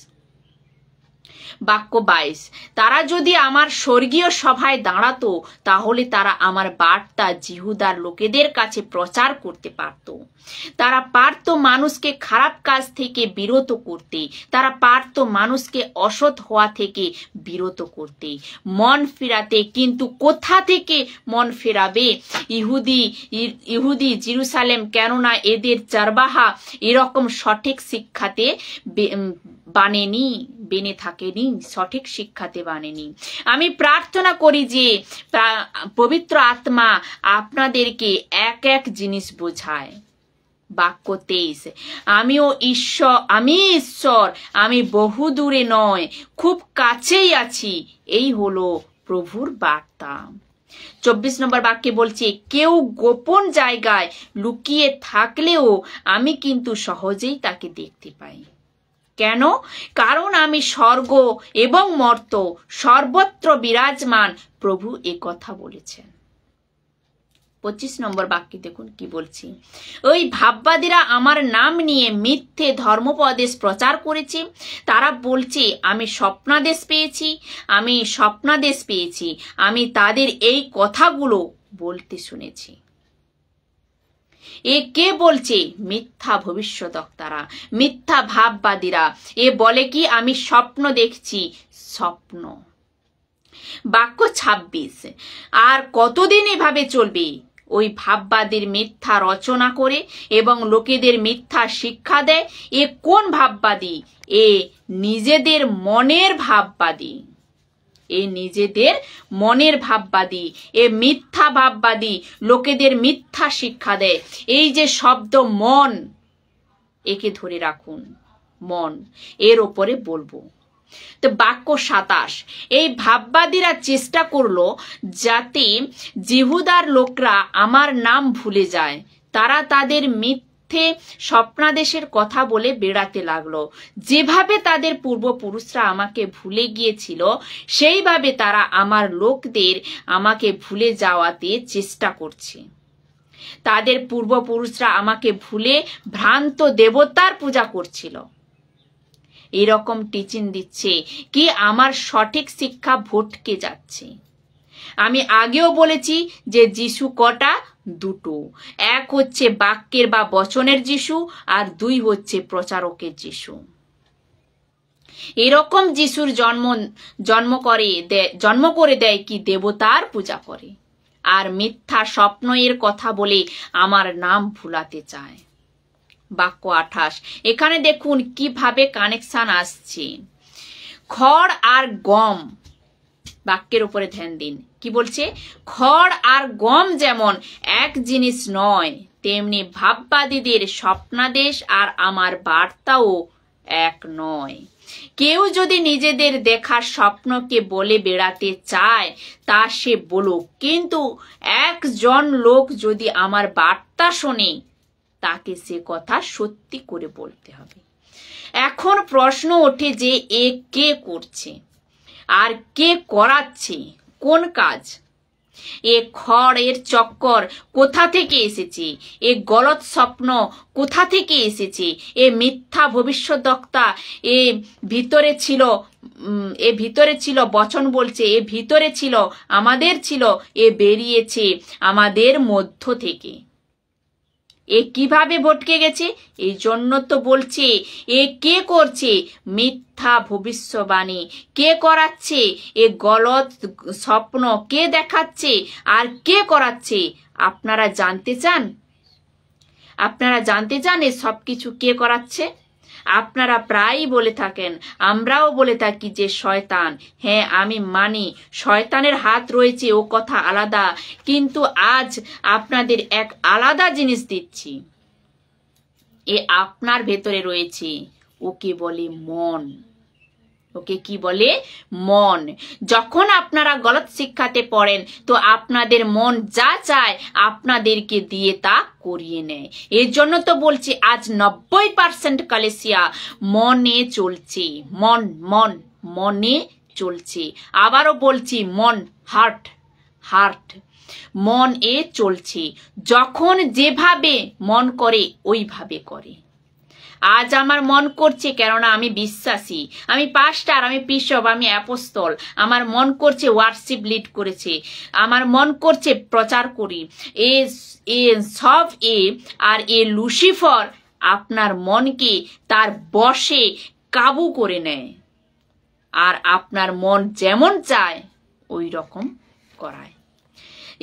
বাক্য 22 তারা যদি আমার স্বর্গীয় সভায় দাঁড়াতো, তাহলে তারা আমার বার্তা জিহুদার লোকেদের কাছে প্রচার করতে পারত। তারা পারত মানুষকে খারাপ কাজ থেকে বিরত করতে, তারা পারত মানুষকে অসৎ হওয়া থেকে বিরত করতে, মন ফেরাতে। কিন্তু কোথা থেকে মন ফেরাবে? ইহুদি জেরুসালেম, কেননা এদের চারবাহা এরকম সঠিক শিক্ষাতে বেনে থাকেনি, সঠিক শিক্ষাতে বানেনি। আমি প্রার্থনা করি যে পবিত্র আত্মা আপনাদেরকে এক এক জিনিস বোঝায়। বাক্য 23 আমি ঈশ্বর, আমি বহু দূরে নয়, খুব কাছেই আছি। এই হলো প্রভুর বার্তা। 24 নম্বর বাক্যে বলছে, কেউ গোপন জায়গায় লুকিয়ে থাকলেও আমি কিন্তু সহজেই তাকে দেখতে পাই। কেন? কারণ আমি স্বর্গ এবং মর্ত সর্বত্র বিরাজমান প্রভু এ কথা বলেছেন। 25 নম্বর বাক্যে দেখুন কি বলছি। ওই ভাববাদীরা আমার নাম নিয়ে মিথ্যে ধর্মোপদেশ প্রচার করেছে। তারা বলছে আমি স্বপ্নাদেশ পেয়েছি। আমি তাদের এই কথাগুলো বলতে শুনেছি। এ কে বলছে? মিথ্যা ভবিষ্যদ্বক্তারা, মিথ্যা ভাববাদীরা। এ বলে কি আমি স্বপ্ন দেখছি। স্বপ্ন। বাক্য 26 আর কতদিন এভাবে চলবে? ওই ভাববাদীর মিথ্যা রচনা করে এবং লোকেদের মিথ্যা শিক্ষা দেয়। এ কোন ভাববাদী? এ নিজেদের মনের ভাববাদী। এ মিথ্যা ভাববাদী, লোকেদের মিথ্যা শিক্ষা দেয়। এই যে শব্দ মন, একে ধরে রাখুন, মন, এর ওপরে বলবো। তো বাক্য 27 এই ভাববাদীরা চেষ্টা করলো যাতে জিহুদার লোকরা আমার নাম ভুলে যায়। তারা তাদের মিথ্যে স্বপ্নাদেশের কথা বলে বেড়াতে লাগলো। যেভাবে তাদের পূর্বপুরুষরা আমাকে ভুলে গিয়েছিল, সেইভাবে তারা আমার লোকদের আমাকে ভুলে যাওয়াতে চেষ্টা করছে। তাদের পূর্বপুরুষরা আমাকে ভুলে ভ্রান্ত দেবতার পূজা করছিল। এরকম টিচিং দিচ্ছে কি আমার সঠিক শিক্ষা ভটকে যাচ্ছে। আমি আগেও বলেছি যে যিশু কটা? দুটো। এক হচ্ছে বাক্যের বা বচনের যিশু, আর 2 হচ্ছে প্রচারকের যিশু। এরকম যিশুর জন্ম করে দেয় কি দেবতার পূজা করে, আর মিথ্যা স্বপ্ন এর কথা বলে আমার নাম ভুলাতে চায়। বাক্য 28 এখানে দেখুন কিভাবে কানেকশন আসছে। খড় আর গম, বাক্যের উপরে ধ্যান দিন। কি বলছে? খড় আর গম যেমন এক জিনিস নয়, তেমনি ভাববাদীদের স্বপ্নাদেশ আর আমার বার্তাও এক নয়। কেউ যদি নিজেদের দেখা স্বপ্নকে বলে বেড়াতে চায় তা সে বলুক, কিন্তু একজন লোক যদি আমার বার্তা শোনে তাকে সে কথা সত্যি করে বলতে হবে। এখন প্রশ্ন ওঠে যে এ কে করছে আর কে করাচ্ছে কোন কাজ? এ খড়ের চক্কর কোথা থেকে এসেছে? এ গলত স্বপ্ন কোথা থেকে এসেছে? এ মিথ্যা ভবিষ্যদ্বক্তা এ ভিতরে ছিল বচন বলছে, এ ভিতরে ছিল, আমাদের ছিল, এ বেরিয়েছে আমাদের মধ্য থেকে। এ কিভাবে ভটকে গেছে? এই জন্য তো বলছে এ কে করছে মিথ্যা ভবিষ্যবাণী, কে করাচ্ছে এ গলত স্বপ্ন, কে দেখাচ্ছে আর কে করাচ্ছে? আপনারা জানতে চান? আপনারা জানতে চান এ সব কিছু কে করাচ্ছে? আপনারা প্রায়ই বলে থাকেন, আমরাও বলে থাকি যে শয়তান। হ্যাঁ, আমি মানি শয়তানের হাত রয়েছে, ও কথা আলাদা, কিন্তু আজ আপনাদের এক আলাদা জিনিস দিচ্ছি। এ আপনার ভেতরে রয়েছে, ওকে বলে মন। ওকে কি বলে? মন। যখন আপনারা গলত শিক্ষাতে পড়েন তো আপনাদের মন যা চায় আপনাদেরকে দিয়ে তা করিয়ে নেয়। এর জন্য তো বলছি আজ 90% কালেসিয়া মনে চলছে। মন মন মনে চলছে। আবারও বলছি মন, হার্ট হার্ট, মন এ চলছে। যখন যেভাবে মন করে ওইভাবে করে। আজ আমার মন করছে, কেননা আমি বিশ্বাসী, আমি পাস্টার, আমি বিশপ, আমি অ্যাপোস্টল, আমার মন করছে ওয়ার্শিপ লিড করেছে, আমার মন করছে প্রচার করি, এ সব আর এ লুসিফার আপনার মনকে তার বশে কাবু করে নেয় আর আপনার মন যেমন চায় ওই রকম করায়।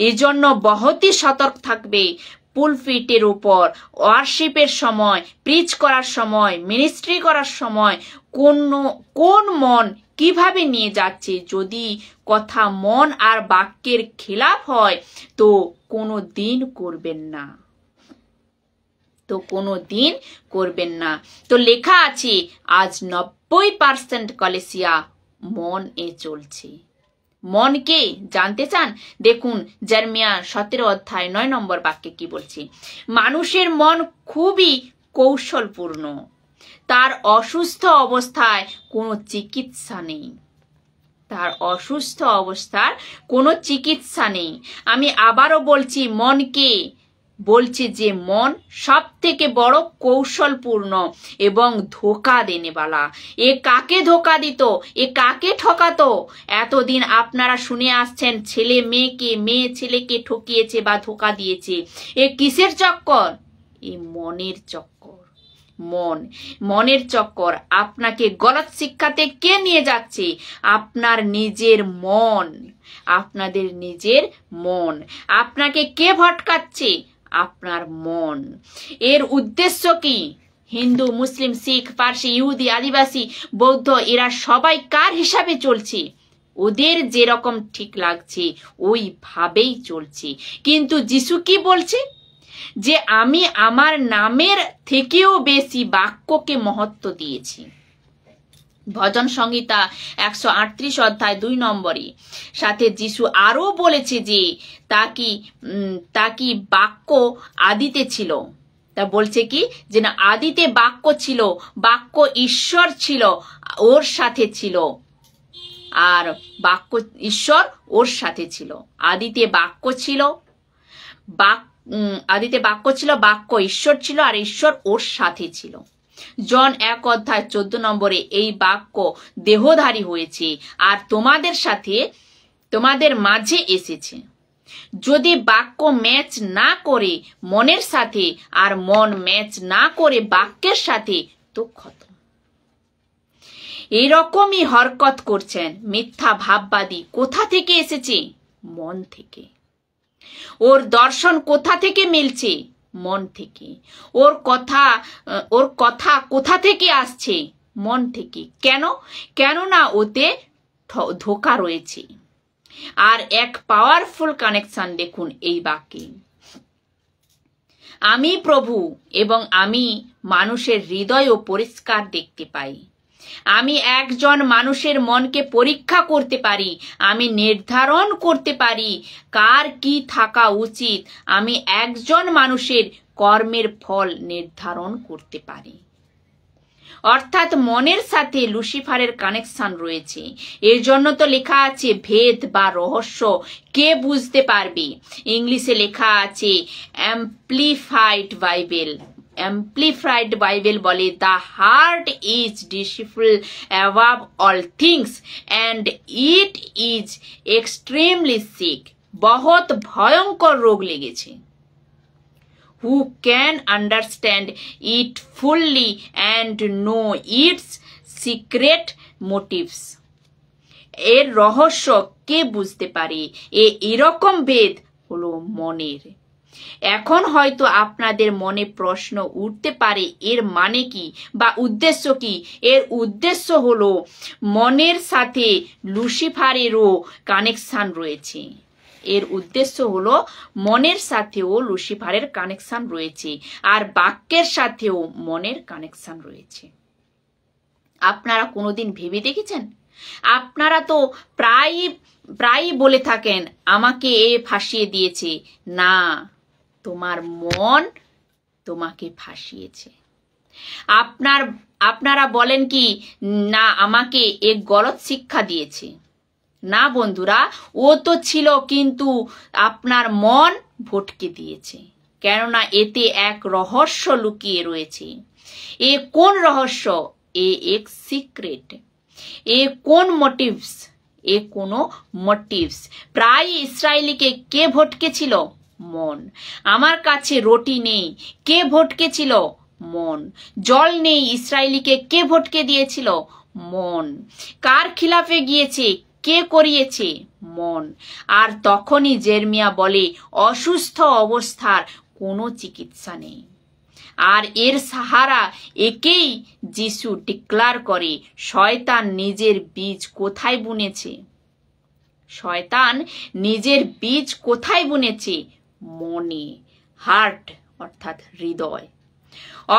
এই জন্য বহুতই সতর্ক থাকবে। পুলপিটের উপর ওয়ার্শিপের সময়, প্রিচ করার সময়, মিনিস্ট্রি করার সময় কোন মন কিভাবে নিয়ে যাচ্ছে। যদি কথা মন আর বাক্যের খিলাফ হয় তো কোনো দিন করবেন না, তো লেখা আছে আজ 90% কলেসিয়া মন এ চলছে। মন কে জানতে চান? দেখুন জার্মিয়া 17 অধ্যায় 9 নম্বর বাক্যে কি বলছে। মানুষের মন খুবই কৌশলপূর্ণ, তার অসুস্থ অবস্থায় কোনো চিকিৎসা নেই। তার অসুস্থ অবস্থার কোনো চিকিৎসা নেই। আমি আবারও বলছি, মনকে বলছে যে মন সব থেকে বড় কৌশলপূর্ণ এবং ধোকা দেনেওয়ালা। এ কাকে ধোকা দিত, এ কাকে ঠকাতো? এতদিন আপনারা শুনে আসছেন ছেলে মেয়েকে, মেয়ে ছেলেকে ঠকিয়েছে বা ধোকা দিয়েছে। এ কিসের চক্কর? এ মনের চক্কর। মনের চক্কর। আপনাকে গলত শিক্ষাতে কে নিয়ে যাচ্ছে? আপনার নিজের মন, আপনাদের নিজের মন। আপনাকে কে ভটকাচ্ছে? আপনার মন। এর উদ্দেশ্য কি? হিন্দু, মুসলিম, শিখ, পার্সি, ইহুদি, আদিবাসী, বৌদ্ধ, এরা সবাই কার হিসাবে চলছে? ওদের যেরকম ঠিক লাগছে ওইভাবেই চলছে। কিন্তু যিশু কি বলছে? যে আমি আমার নামের থেকেও বেশি বাক্যকে মহত্ব দিয়েছি। ভজন সংহিতা 138 অধ্যায় 2 নম্বরে সাথে যিশু আরো বলেছে যে তা কি বাক্য আদিতে ছিল। তা বলছে কি যে না, আদিতে বাক্য ছিল, বাক্য ঈশ্বর ছিল, ওর সাথে ছিল, আর বাক্য ঈশ্বর ওর সাথে ছিল। আদিতে বাক্য ছিল, আদিতে বাক্য ছিল, বাক্য ঈশ্বর ছিল, আর ঈশ্বর ওর সাথে ছিল। জন 1 অধ্যায় 14 নম্বরে এই বাক্য দেহধারী হয়েছে আর তোমাদের মাঝে এসেছে। যদি বাক্য ম্যাচ না করে মনের সাথে আর মন ম্যাচ না করে বাক্যের সাথে তো খতম। এইরকমই হরকত করছেন মিথ্যা ভাববাদী। কোথা থেকে এসেছে? মন থেকে। ওর দর্শন কোথা থেকে মিলছে? মন থেকে। ওর কথা কোথা থেকে আসছে? মন থেকে। কেননা ওতে ধোঁকা রয়েছে। আর এক পাওয়ারফুল কানেকশন দেখুন এই বাক্যে। আমি প্রভু এবং আমি মানুষের হৃদয়ও পরিষ্কার দেখতে পাই। আমি একজন মানুষের মনকে পরীক্ষা করতে পারি, আমি নির্ধারণ করতে পারি কার কি থাকা উচিত। আমি একজন মানুষের কর্মের ফল নির্ধারণ করতে পারি। অর্থাৎ মনের সাথে লুসিফারের কানেকশন রয়েছে। এর জন্য তো লেখা আছে ভেদ বা রহস্য কে বুঝতে পারবে। ইংলিশে লেখা আছে অ্যাম্প্লিফাইড বাইবেল বলে the heart is deceitful above all things and it is extremely sick. বহুত ভয়ঙ্কর রোগ লেগেছে। who can understand it fully and know its secret motives. এর রহস্য কে বুঝতে পারে? এরকম ভেদ হলো মনের। এখন হয়তো আপনাদের মনে প্রশ্ন উঠতে পারে, এর মানে কি বা উদ্দেশ্য কি? এর উদ্দেশ্য হলো মনের সাথে লুসিফারেরও কানেকশন রয়েছে। এর উদ্দেশ্য হলো মনের সাথেও লুসিফারের কানেকশন রয়েছে, আর বাক্যের সাথেও মনের কানেকশন রয়েছে। আপনারা কোনোদিন ভেবে দেখেছেন? আপনারা তো প্রায়ই বলে থাকেন, আমাকে এ ফাঁসিয়ে দিয়েছে। না, তোমার মন তোমাকে ফাঁসিয়েছে। আপনারা বলেন কি, না আমাকে এ গলত শিক্ষা দিয়েছে। না বন্ধুরা, ও তো ছিল, কিন্তু আপনার মন ভটকে দিয়েছে। কেননা এতে এক রহস্য লুকিয়ে রয়েছে। এ কোন রহস্য? এক সিক্রেট। এ কোন মোটিভস? এ কোনো মোটিভস। প্রায় ইসরায়েলিকে কে ভটকেছিল? মন। আমার কাছে রুটি নেই, কে ভটকেছিল? মন। জল নেই, ইসরায়েলিকে কে ভটকে দিয়েছিল? মন। কার খিলাফে গিয়েছে? কে করিয়েছে? মন। আর তখনই জেরেমিয়া বলে, অসুস্থ অবস্থার কোনো চিকিৎসা নেই। আর এর সাহারা একেই যিশু ডিক্লার করে, শয়তান নিজের বীজ কোথায় বুনেছে? শয়তান নিজের বীজ কোথায় বুনেছে? মনে, হার্ট অর্থাৎ হৃদয়।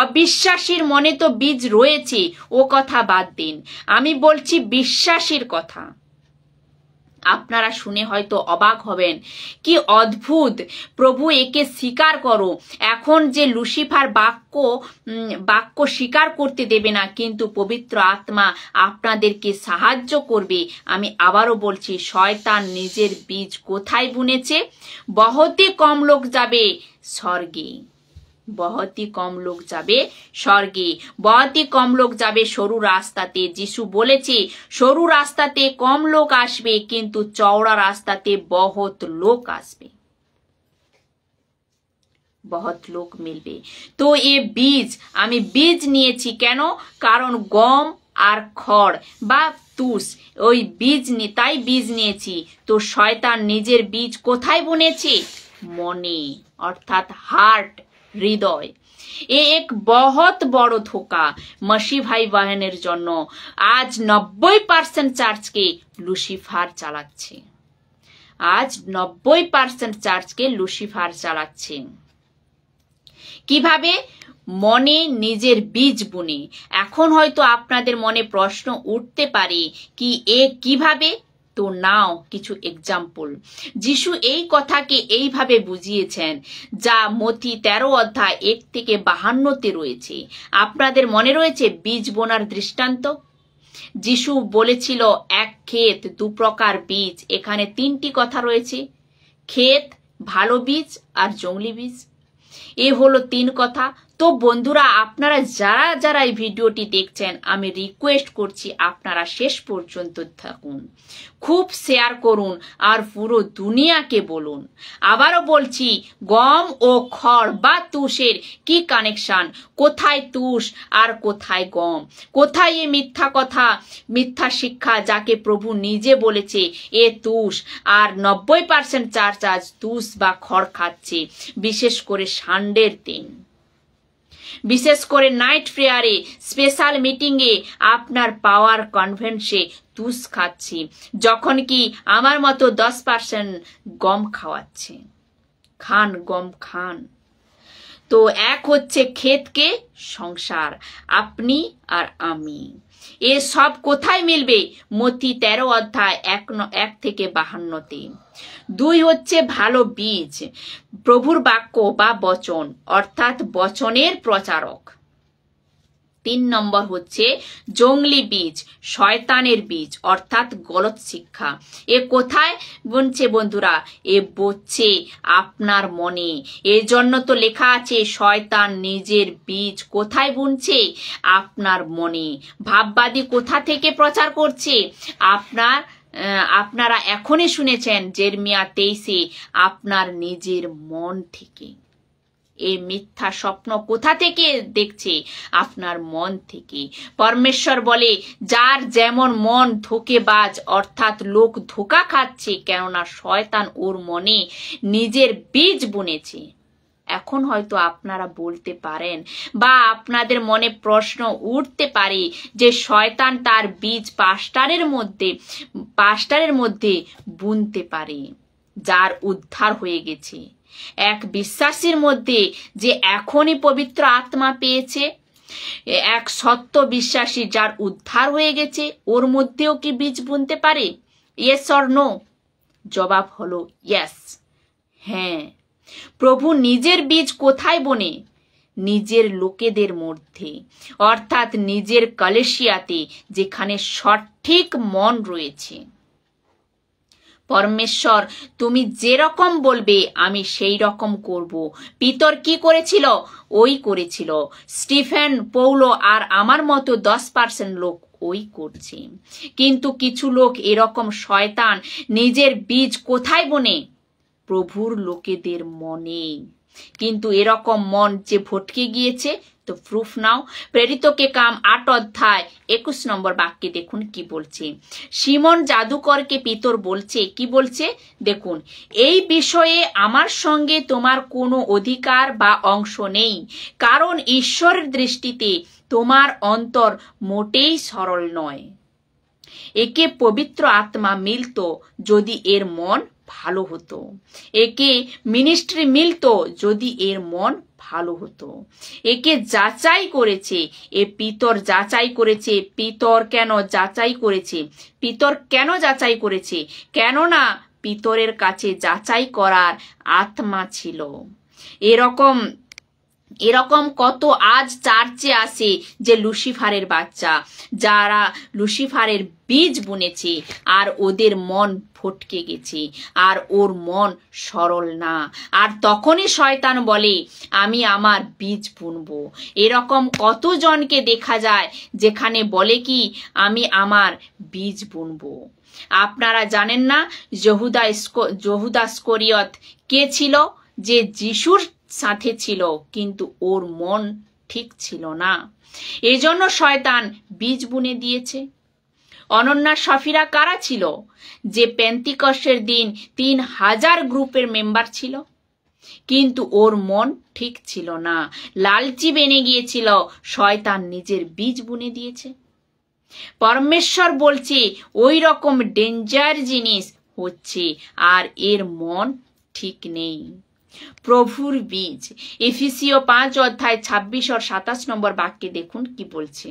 অবিশ্বাসীর মনে তো বীজ রয়েছে, ও কথা বাদ দিন, আমি বলছি বিশ্বাসীর কথা। আপনারা শুনে হয়তো অবাক হবেন, কি অদ্ভুত, প্রভু একে স্বীকার করো। এখন যে লুসিফার বাক্য স্বীকার করতে দেবে না, কিন্তু পবিত্র আত্মা আপনাদেরকে সাহায্য করবে। আমি আবারও বলছি, শয়তান নিজের বীজ কোথায় বুনেছে? বহুতই কম লোক যাবে স্বর্গে, বহুতই কম লোক যাবে স্বর্গে, বহুতই কম লোক যাবে সরু রাস্তাতে। যিশু বলেছে, সরু রাস্তাতে কম লোক আসবে, কিন্তু চওড়া রাস্তাতে বহুত লোক আসবে, বহুত লোক মিলবে। তো এ বীজ, আমি বীজ নিয়েছি কেন? কারণ গম আর খড় বা তুষ, ওই তাই বীজ নিয়েছি। তো শয়তান নিজের বীজ কোথায় বুনেছে? মনে অর্থাৎ হার্ট, হৃদয়। এক বহুত বড় ধোকা মসি ভাই বাহিনীর জন্য। আজ 90% চার্চকে লুসিফার চালাচ্ছে। আজ 90% চার্চকে লুসিফার চালাচ্ছে। কিভাবে? মনে নিজের বীজ বুনে। এখন হয়তো আপনাদের মনে প্রশ্ন উঠতে পারে, কি কিভাবে? তো নাও কিছু এক্সাম্পল। যিশু এই কথাকে এইভাবে বুঝিয়েছেন, যা মথি 13 অধ্যায় 1 থেকে 52 রয়েছে। আপনাদের মনে রয়েছে বীজ বোনার দৃষ্টান্ত? যিশু বলেছিল, এক ক্ষেত, 2 প্রকার বীজ। এখানে 3টি কথা রয়েছে, ক্ষেত, ভালো বীজ আর জংলি বীজ। এ হলো 3 কথা। তো বন্ধুরা, আপনারা যারা এই ভিডিওটি দেখছেন, আমি রিকোয়েস্ট করছি আপনারা শেষ পর্যন্ত থাকুন, খুব শেয়ার করুন আর পুরো দুনিয়াকে বলুন। আবারও বলছি, গম ও খড় বা তুষের কি কানেকশন? কোথায় তুষ আর কোথায় গম? কোথায় এ মিথ্যা কথা, মিথ্যা শিক্ষা, যাকে প্রভু নিজে বলেছে এ তুষ? আর 90% চার্চ আজ তুষ বা খড় খাচ্ছে, বিশেষ করে সানডের দিন, বিশেষ করে নাইট প্রেয়ারে, স্পেশাল মিটিংয়ে, আপনার পাওয়ার কনভেন্সে তুষ খাচ্ছি, যখন কি আমার মতো 10% গম খাওয়াচ্ছে। খান, গম খান। তো এক হচ্ছে ক্ষেতকে সংসার, আপনি আর আমি। এ সব কোথায় মিলবে? মথি 13 অধ্যায় 1 থেকে 52। 2 হচ্ছে ভালো বীজ, প্রভুর বাক্য বা বচন, অর্থাৎ বচনের প্রচারক। 3 নম্বর হচ্ছে জংলি বীজ, শয়তানের বীজ, অর্থাৎ গলত শিক্ষা। এ কোথায় বুনছে বন্ধুরা? এ বসছে আপনার মনে। এই জন্য তো লেখা আছে, শয়তান নিজের বীজ কোথায় বুনছে? আপনার মনে। ভাববাদী কোথা থেকে প্রচার করছে? আপনারা এখনই শুনেছেন জেরেমিয়া 23-এ, আপনার নিজের মন থেকে। এই মিথ্যা স্বপ্ন কোথা থেকে দেখছে? আপনার মন থেকে। পরমেশ্বর বলে, যার যেমন মন ধোঁকেবাজ, অর্থাৎ লোক ধোঁকা খাচ্ছে, কেননা শয়তান ওর মনে নিজের বীজ বুনেছে। এখন হয়তো আপনারা বলতে পারেন বা আপনাদের মনে প্রশ্ন উঠতে পারে যে শয়তান তার বীজ পাস্টারের মধ্যে বুনতে পারে, যার উদ্ধার হয়ে গেছে। এক বিশ্বাসীর মধ্যে যে এখনই পবিত্র আত্মা পেয়েছে, এক সত্য বিশ্বাসী যার উদ্ধার হয়ে গেছে, ওর মধ্যেও কি বীজ বুনতে পারে? Yes or no? জবাব হলো ইয়েস, হ্যাঁ। প্রভু নিজের বীজ কোথায় বোনে? নিজের লোকেদের মধ্যে, অর্থাৎ নিজের কলেশিয়াতে, যেখানে সঠিক মন রয়েছে। পরমেশ্বর, তুমি যেরকম বলবে আমি সেই রকম করব। পিতর কি করেছিল? ওই করেছিল। স্টিফেন, পৌলো আর আমার মতো 10% লোক ওই করছে। কিন্তু কিছু লোক এরকম শয়তান নিজের বীজ কোথায় বোনে? প্রভুর লোকেদের মনে। কিন্তু এরকম মন যে ভটকে গিয়েছে, তো প্রুফ নাও। প্রেরিতকে কাম 8 অধ্যায় 21 নম্বর বাক্যে দেখুন কি বলছে। সিমন জাদুকরকে পিতর বলছে, কি বলছে দেখুন, এই বিষয়ে আমার সঙ্গে তোমার কোনো অধিকার বা অংশ নেই, কারণ ঈশ্বরের দৃষ্টিতে তোমার অন্তর মোটেই সরল নয়। একে পবিত্র আত্মা মিলত যদি এর মন ভালো হতো, একে মিনিস্ট্রি মিলত যদি এর মন ভালো হতো। একে যাচাই করেছে, এ পিতর যাচাই করেছে। পিতর কেন যাচাই করেছে? পিতর কেন যাচাই করেছে? কেননা পিতরের কাছে যাচাই করার আত্মা ছিল। এরকম কত আজ চার্চে আসে যে লুসিফারের বাচ্চা, যারা লুসিফারের বীজ বুনেছে আর ওদের মন ফটকে গেছে আর ওর মন সরল না, আর তখনই শয়তান বলে আমি আমার বীজ বুনবো। এরকম কতজনকে দেখা যায় যেখানে বলে কি আমি আমার বীজ বুনবো। আপনারা জানেন না যহুদা ইস্করিয়ত কে ছিল? যে যিশুর সাথে ছিল, কিন্তু ওর মন ঠিক ছিল না, এজন্য শয়তান বীজ বুনে দিয়েছে। অনন্যা সফিরা কারা ছিল? যে পেন্তিকস্টের দিন 3000 গ্রুপের মেম্বার ছিল, কিন্তু ওর মন ঠিক ছিল না, লালচি বেনে গিয়েছিল, শয়তান নিজের বীজ বুনে দিয়েছে। পরমেশ্বর বলছে ওই রকম ডেঞ্জার জিনিস হচ্ছে আর এর মন ঠিক নেই। প্রভুর বীজ, এফেসীয় 5 অধ্যায় 26 আর 27 নম্বর বাক্যে দেখুন কি বলছে।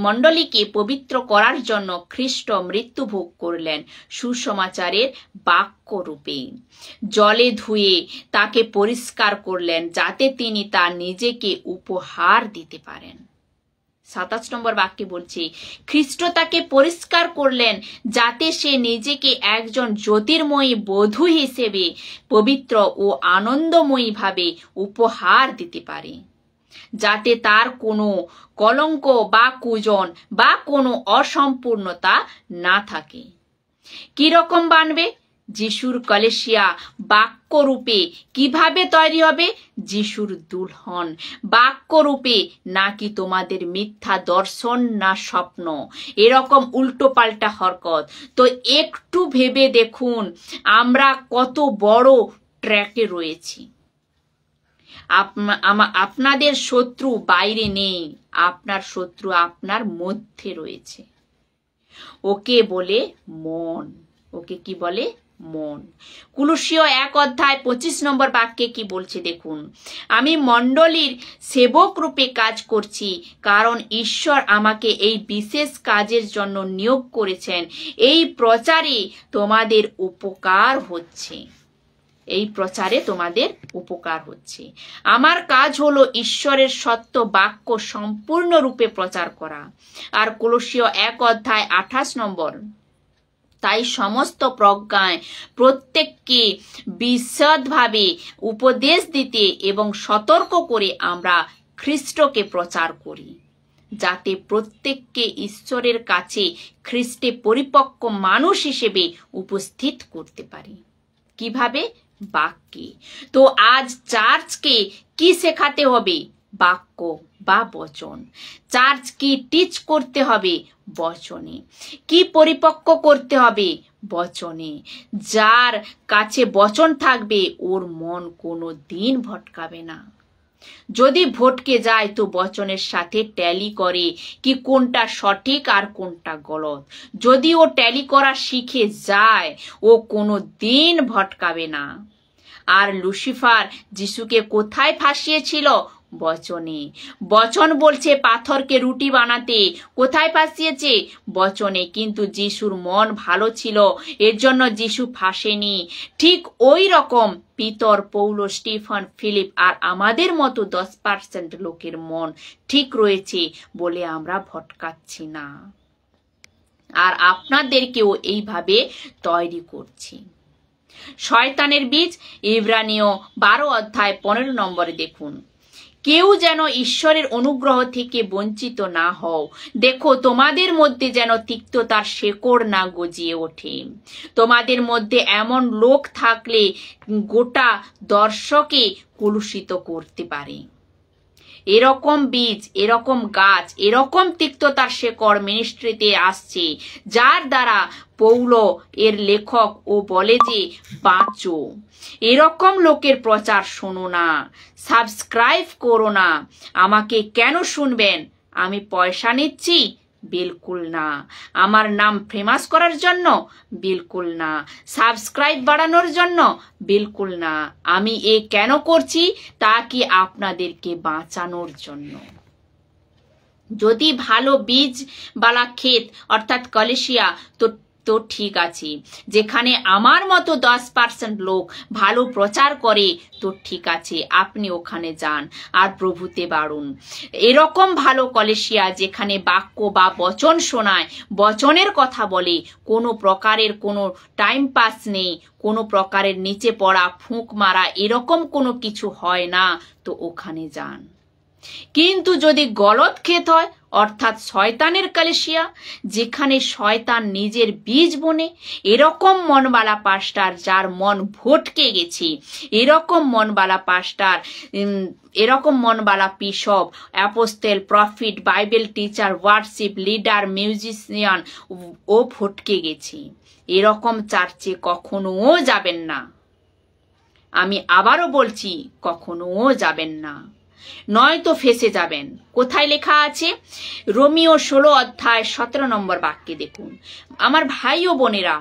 মণ্ডলীকে পবিত্র করার জন্য খ্রিস্ট মৃত্যু ভোগ করলেন সুসমাচারের বাক্য রূপে। জলে ধুয়ে তাকে পরিষ্কার করলেন যাতে তিনি তার নিজেকে উপহার দিতে পারেন। 27 নম্বর বাক্যে বলছে খ্রিস্ট তাকে পরিষ্কার করলেন যাতে সে নিজেকে একজন জ্যোতির্ময়ী বধূ হিসেবে পবিত্র ও আনন্দময়ী ভাবে উপহার দিতে পারে, যাতে তার কোনো কলঙ্ক বা কুজন বা কোনো অসম্পূর্ণতা না থাকে। কিরকম বানবে? যিশুর কলেশিয়া বাক্যরূপে কিভাবে তৈরি হবে? যিশুর দুলহন বাক্যরূপে, নাকি তোমাদের মিথ্যা দর্শন না স্বপ্ন, এরকম উল্টো পাল্টা হরকত। তো একটু ভেবে দেখুন আমরা কত বড় ট্র্যাকে রয়েছি। আপনাদের শত্রু বাইরে নেই, আপনার শত্রু আপনার মধ্যে রয়েছে। ওকে বলে মন। ওকে কি বলে? মন। কুলুসীয় 1 অধ্যায় 25 নম্বর বাক্যে কি বলছে দেখুন। আমি মণ্ডলীর সেবক রূপে কাজ করছি, কারণ ঈশ্বর আমাকে এই বিশেষ কাজের জন্য নিয়োগ করেছেন। এই প্রচারে তোমাদের উপকার হচ্ছে। আমার কাজ হলো ঈশ্বরের সত্য বাক্য সম্পূর্ণরূপে প্রচার করা। আর কুলুসীয় 1 অধ্যায় 28 নম্বর, তাই সমস্ত প্রজ্ঞায় প্রত্যেককে বিশদভাবে উপদেশ দিতে এবং সতর্ক করে আমরা খ্রিস্টকে প্রচার করি, যাতে প্রত্যেককে ঈশ্বরের কাছে খ্রিস্টে পরিপক্ক মানুষ হিসেবে উপস্থিত করতে পারি। কিভাবে? বাক্যে। তো আজ চার্চকে কি শেখাতে হবে? বাক্য বা বচন। চার্চ কি টিচ করতে হবে? বচনে। কি পরিপক্ক করতে হবে? বচনে। যার কাছে বচন থাকবে ওর মন কোনো দিন ভটকাবে না। যদি ভটকে যায় তো বচনের সাথে ট্যালি করে কি কোনটা সঠিক আর কোনটা গলত। যদি ও ট্যালি করা শিখে যায় ও কোনো দিন ভটকাবে না। আর লুসিফার যিশুকে কোথায় ফাঁসিয়েছিল? বচনে। বচন বলছে পাথরকে রুটি বানাতে। কোথায় ফাঁসিয়েছে? বচনে। কিন্তু যিশুর মন ভালো ছিল, এর জন্য যিশু ফাঁসেনি। ঠিক ওই রকম পিতর, পৌল, স্টিফান, ফিলিপ আর আমাদের মতো 10% লোকের মন ঠিক রয়েছে বলে আমরা ভটকাচ্ছি না। আর আপনাদেরকেও এইভাবে তৈরি করছি। শয়তানের বীজ, ইব্রানীয় 12 অধ্যায় 15 নম্বরে দেখুন। কেউ যেন ঈশ্বরের অনুগ্রহ থেকে বঞ্চিত না হও। দেখো তোমাদের মধ্যে যেন তিক্ততার শেকড় না গজিয়ে ওঠে। তোমাদের মধ্যে এমন লোক থাকলে গোটা দর্শকে কলুষিত করতে পারে। এরকম বীজ, এরকম গাছ, এরকম তিক্ততার শেকড় মিনিস্ট্রিতে আসছে, যার দ্বারা পৌল এর লেখক ও বলে যে বাঁচো। এরকম লোকের প্রচার শোনো না, সাবস্ক্রাইব করো না। আমাকে কেন শুনবেন? আমি পয়সা নিচ্ছি? বিলকুল না। আমার নাম ফেমাস করার জন্য? বিলকুল না। সাবস্ক্রাইব বাড়ানোর জন্য? বিলকুল না। আমি এ কেন করছি? তা কি আপনাদেরকে বাঁচানোর জন্য। যদি ভালো বীজ বালা ক্ষেত অর্থাৎ কলেশিয়া তো ঠিক আছে। যেখানে আমার মতো 10% লোক ভালো প্রচার করে তো ঠিক আছে, আপনি ওখানে যান আর প্রভুতে বাড়ুন। এরকম ভালো কলেশিয়া যেখানে বাক্য বা বচন শোনায়, বচনের কথা বলে, কোনো প্রকারের কোনো টাইম পাস নেই, কোনো প্রকারের নিচে পড়া, ফুঁক মারা এরকম কোনো কিছু হয় না, তো ওখানে যান। কিন্তু যদি গলত ক্ষেত হয় অর্থাৎ শয়তানের কলেশিয়া, যেখানে শয়তান নিজের বীজ বনে, এরকম মনবালা পাস্টার যার মন ভটকে গেছে, এরকম মনবালা পাস্টার, এরকম মনবালা bishop, apostle, prophet, Bible teacher, worship leader, musician ও ভটকে গেছে, এরকম চার্চে কখনো যাবেন না। আমি আবারও বলছি, কখনো যাবেন না, নয়তো ফেসে যাবেন। কোথায় লেখা আছে? রোমিও 16 অধ্যায় 17 নম্বর বাক্যে দেখুন। আমার ভাই ও বোনেরা,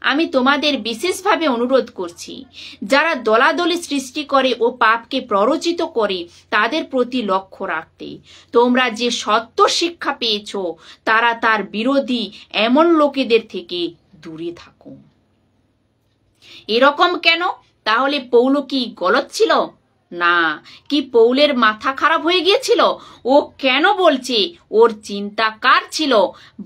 আমি তোমাদের বিশেষভাবে অনুরোধ করছি, যারা দলাদলি সৃষ্টি করে ও পাপকে প্ররোচিত করে তাদের প্রতি লক্ষ্য রাখতে। তোমরা যে সত্য শিক্ষা পেয়েছ তারা তার বিরোধী এমন লোকেদের থেকে দূরে থাকো। এরকম কেন? তাহলে পৌল কি গলত ছিল? না। কি পৌলের মাথা খারাপ হয়ে গিয়েছিল? ও কেন বলছে? ওর চিন্তা কার ছিল?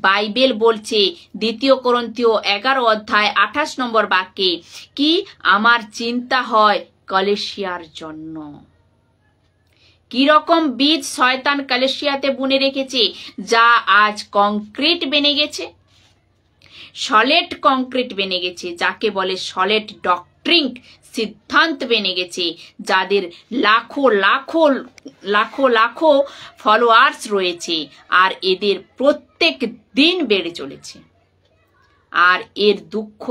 বাইবেল বলছে 2 কোরিন্থীয় 11 অধ্যায় 28 নম্বর বাক্যে, কি আমার চিন্তা হয় কলেশিয়ার জন্য। কিরকম বীজ শয়তান কলেশিয়াতে বুনে রেখেছে, যা আজ কংক্রিট বেনে গেছে, সলিড কংক্রিট বেনে গেছে, যাকে বলে সলিড ডক্ট্রিন, সিদ্ধান্ত বেনে গেছে, যাদের লাখো লাখো লাখো লাখো ফলোয়ার্স রয়েছে আর এদের প্রত্যেক দিন বেড়ে চলেছে। আর এর দুঃখ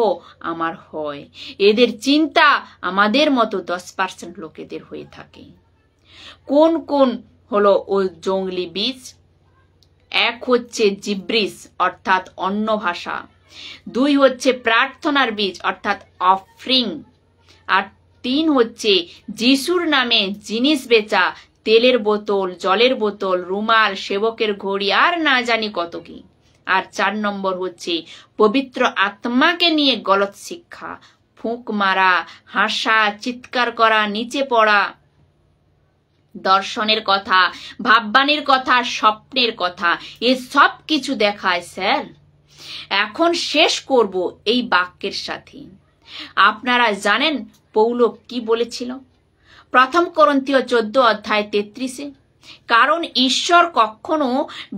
আমার হয়। এদের চিন্তা আমাদের মতো 10% লোকেদের হয়ে থাকে। কোন কোন হলো ও জঙ্গলি বীজ? এক হচ্ছে জিব্রিস অর্থাৎ অন্য ভাষা, 2 হচ্ছে প্রার্থনার বীজ অর্থাৎ অফরিং, আর 3 হচ্ছে যিশুর নামে জিনিস বেচা, তেলের বোতল, জলের বোতল, রুমাল, সেবকের ঘড়ি আর না জানি কত কি। আর 4 নম্বর হচ্ছে পবিত্র আত্মাকে নিয়ে গলত শিক্ষা, ফুঁক মারা, হাসা, চিৎকার করা, নিচে পড়া, দর্শনের কথা, ভাববাণীর কথা, স্বপ্নের কথা, এ সব কিছু দেখায় স্যার। এখন শেষ করব এই বাক্যের সাথে। আপনারা জানেন পৌল কি বলেছিল? 1 কোরিন্থীয় 14 অধ্যায় 33-এ, কারণ ঈশ্বর কখনো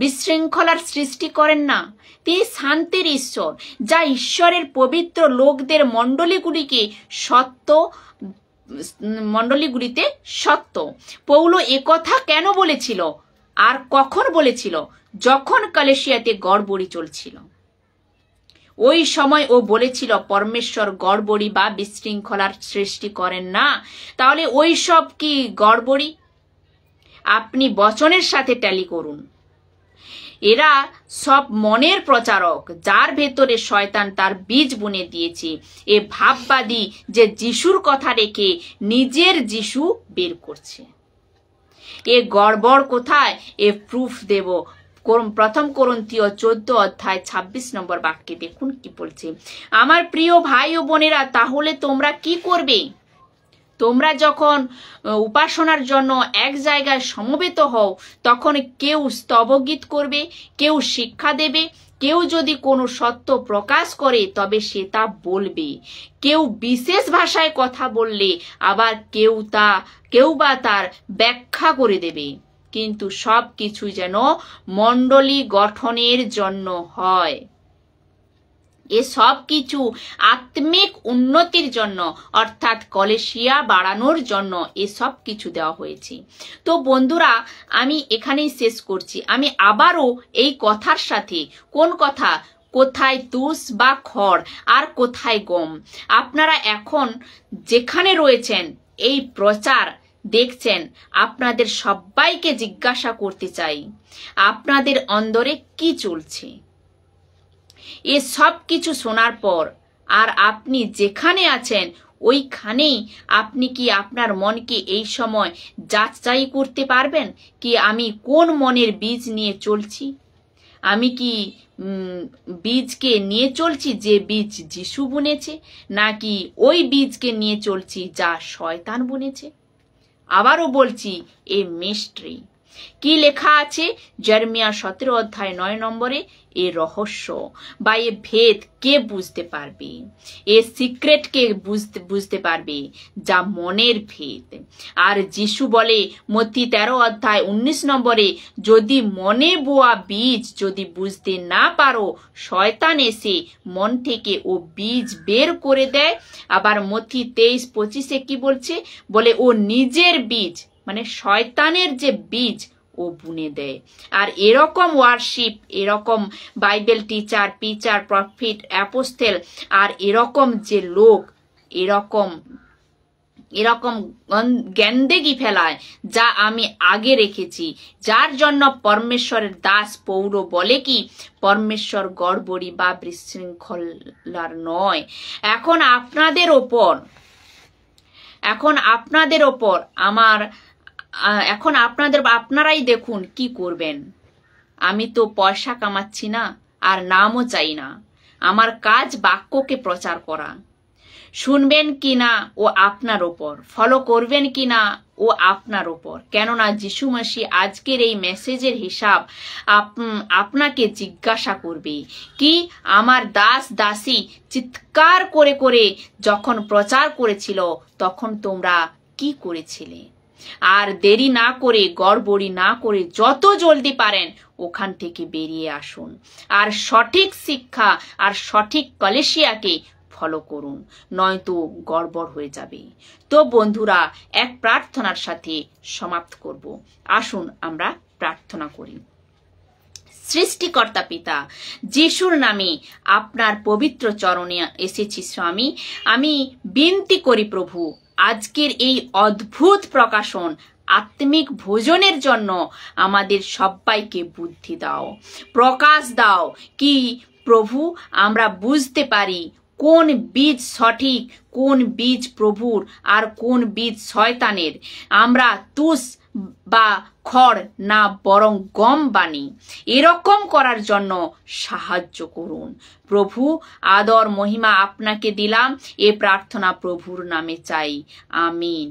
বিশৃঙ্খলার সৃষ্টি করেন না। তিনি শান্তির ঈশ্বর, যা ঈশ্বরের পবিত্র লোকদের মণ্ডলীগুলিতে সত্য। পৌল একথা কেন বলেছিল আর কখন বলেছিল? যখন কলেসিয়াতে গড়বড়ি চলছিল, ওই সময় ও বলেছিল পরমেশ্বর গড়বড়ি বা বিশৃঙ্খলার সৃষ্টি করেন না। তাহলে ওই সব কি গড়বড়ি? আপনি বচনের সাথে ট্যালি করুন। এরা সব মনের প্রচারক, যার ভেতরে শয়তান তার বীজ বুনে দিয়েছে। এ ভাববাদী যে যিশুর কথা রেখে নিজের যিশু বের করছে। এ গড়বড় কোথায়? এ প্রুফ দেব। প্রথম করন্থীয় 14 অধ্যায় 26 নম্বর বাক্যে দেখুন কি বলছে। আমার প্রিয় ভাই ও বোনেরা, তাহলে তোমরা কি করবে? তোমরা যখন উপাসনার জন্য এক জায়গায় সমবেত হও, তখন কেউ স্তবগীত করবে, কেউ শিক্ষা দেবে, কেউ যদি কোনো সত্য প্রকাশ করে তবে সে তা বলবে, কেউ বিশেষ ভাষায় কথা বললে আবার কেউ বা তার ব্যাখ্যা করে দেবে। কিন্তু সব কিছু যেন মণ্ডলী গঠনের জন্য হয়। এ সব কিছু আত্মিক উন্নতির জন্য, অর্থাৎ কলেসিয়া বাড়ানোর জন্য এ সব কিছু দেওয়া হয়েছে। তো বন্ধুরা, আমি এখানেই শেষ করছি। আমি আবারও এই কথার সাথে, কোন কথা? কোথায় তুষ বা খড় আর কোথায় গম। আপনারা এখন যেখানে রয়েছেন, এই প্রচার দেখছেন, আপনাদের সবাইকে জিজ্ঞাসা করতে চাই, আপনাদের অন্তরে কি চলছে? এ সব কিছু শোনার পর আর আপনি যেখানে আছেন ওইখানেই আপনি কি আপনার মনকে এই সময় যাচাই করতে পারবেন কি আমি কোন মনের বীজ নিয়ে চলছি? আমি কি বীজকে নিয়ে চলছি যে বীজ যিশু বুনেছে, নাকি ওই বীজকে নিয়ে চলছি যা শয়তান বুনেছে? আবারও বলছি, এ মিস্ট্রি। কি লেখা আছে জেরেমিয়া 17 অধ্যায় 9 নম্বরে? এ রহস্য বা এ ভেদ কে বুঝতে পারবে? এ সিক্রেট কে বুঝতে পারবে? যা মনের ভেদ। আর যিশু বলে মত্তি 13 অধ্যায় 19 নম্বরে, যদি মনে বোয়া বীজ যদি বুঝতে না পারো, শয়তান এসে মন থেকে ও বীজ বের করে দেয়। আবার মত্তি 23:25 কি বলছে? বলে ও নিজের বীজ, মানে শয়তানের যে বীজ, ও বুনে দেয়। আর এরকম ওয়ার্শিপ, এরকম Bible teacher, preacher, prophet, apostle, আর এরকম যে লোক এরকম জ্ঞানদেগি ফেলায়, যা আমি আগে রেখেছি, যার জন্য পরমেশ্বরের দাস পৌল বলে কি পরমেশ্বর গড়বড়ি বা বিশৃঙ্খলার নয়। এখন আপনারাই দেখুন কি করবেন। আমি তো পয়সা কামাচ্ছি না, আর নামও চাই না। আমার কাজ বাক্যকে প্রচার করা। শুনবেন কিনা ও আপনার ওপর, ফলো করবেন কিনা ও আপনার ওপর। কেননা যিশু মাসি আজকের এই মেসেজের হিসাব আপনাকে জিজ্ঞাসা করবে কি আমার দাস দাসী চিৎকার করে করে যখন প্রচার করেছিল, তখন তোমরা কি করেছিলে? আর দেরি না করে, গড়বড়ি না করে, যত জলদি পারেন ওখান থেকে বেরিয়ে আসুন আর সঠিক শিক্ষা আর সঠিক কলেসিয়াকে ফলো করুন, নয়তো গড়বড় হয়ে যাবে। তো বন্ধুরা, এক প্রার্থনার সাথে সমাপ্ত করব। আসুন আমরা প্রার্থনা করি। সৃষ্টিকর্তা পিতা, যিশুর নামে আপনার পবিত্র চরণে এসেছি স্বামী। আমি বিনতি করি প্রভু, আজকের এই অদ্ভুত প্রকাশন আত্মিক ভোজনের জন্য আমাদের সবাইকে বুদ্ধি দাও, প্রকাশ দাও কি প্রভু আমরা বুঝতে পারি কোন বীজ সঠিক, কোন বীজ প্রভুর আর কোন বীজ শয়তানের। আমরা তুষ বা খড় না বরং গম বানি। এরকম করার জন্য সাহায্য করুন প্রভু। আদর মহিমা আপনাকে দিলাম, এ প্রার্থনা প্রভুর নামে চাই, আমিন।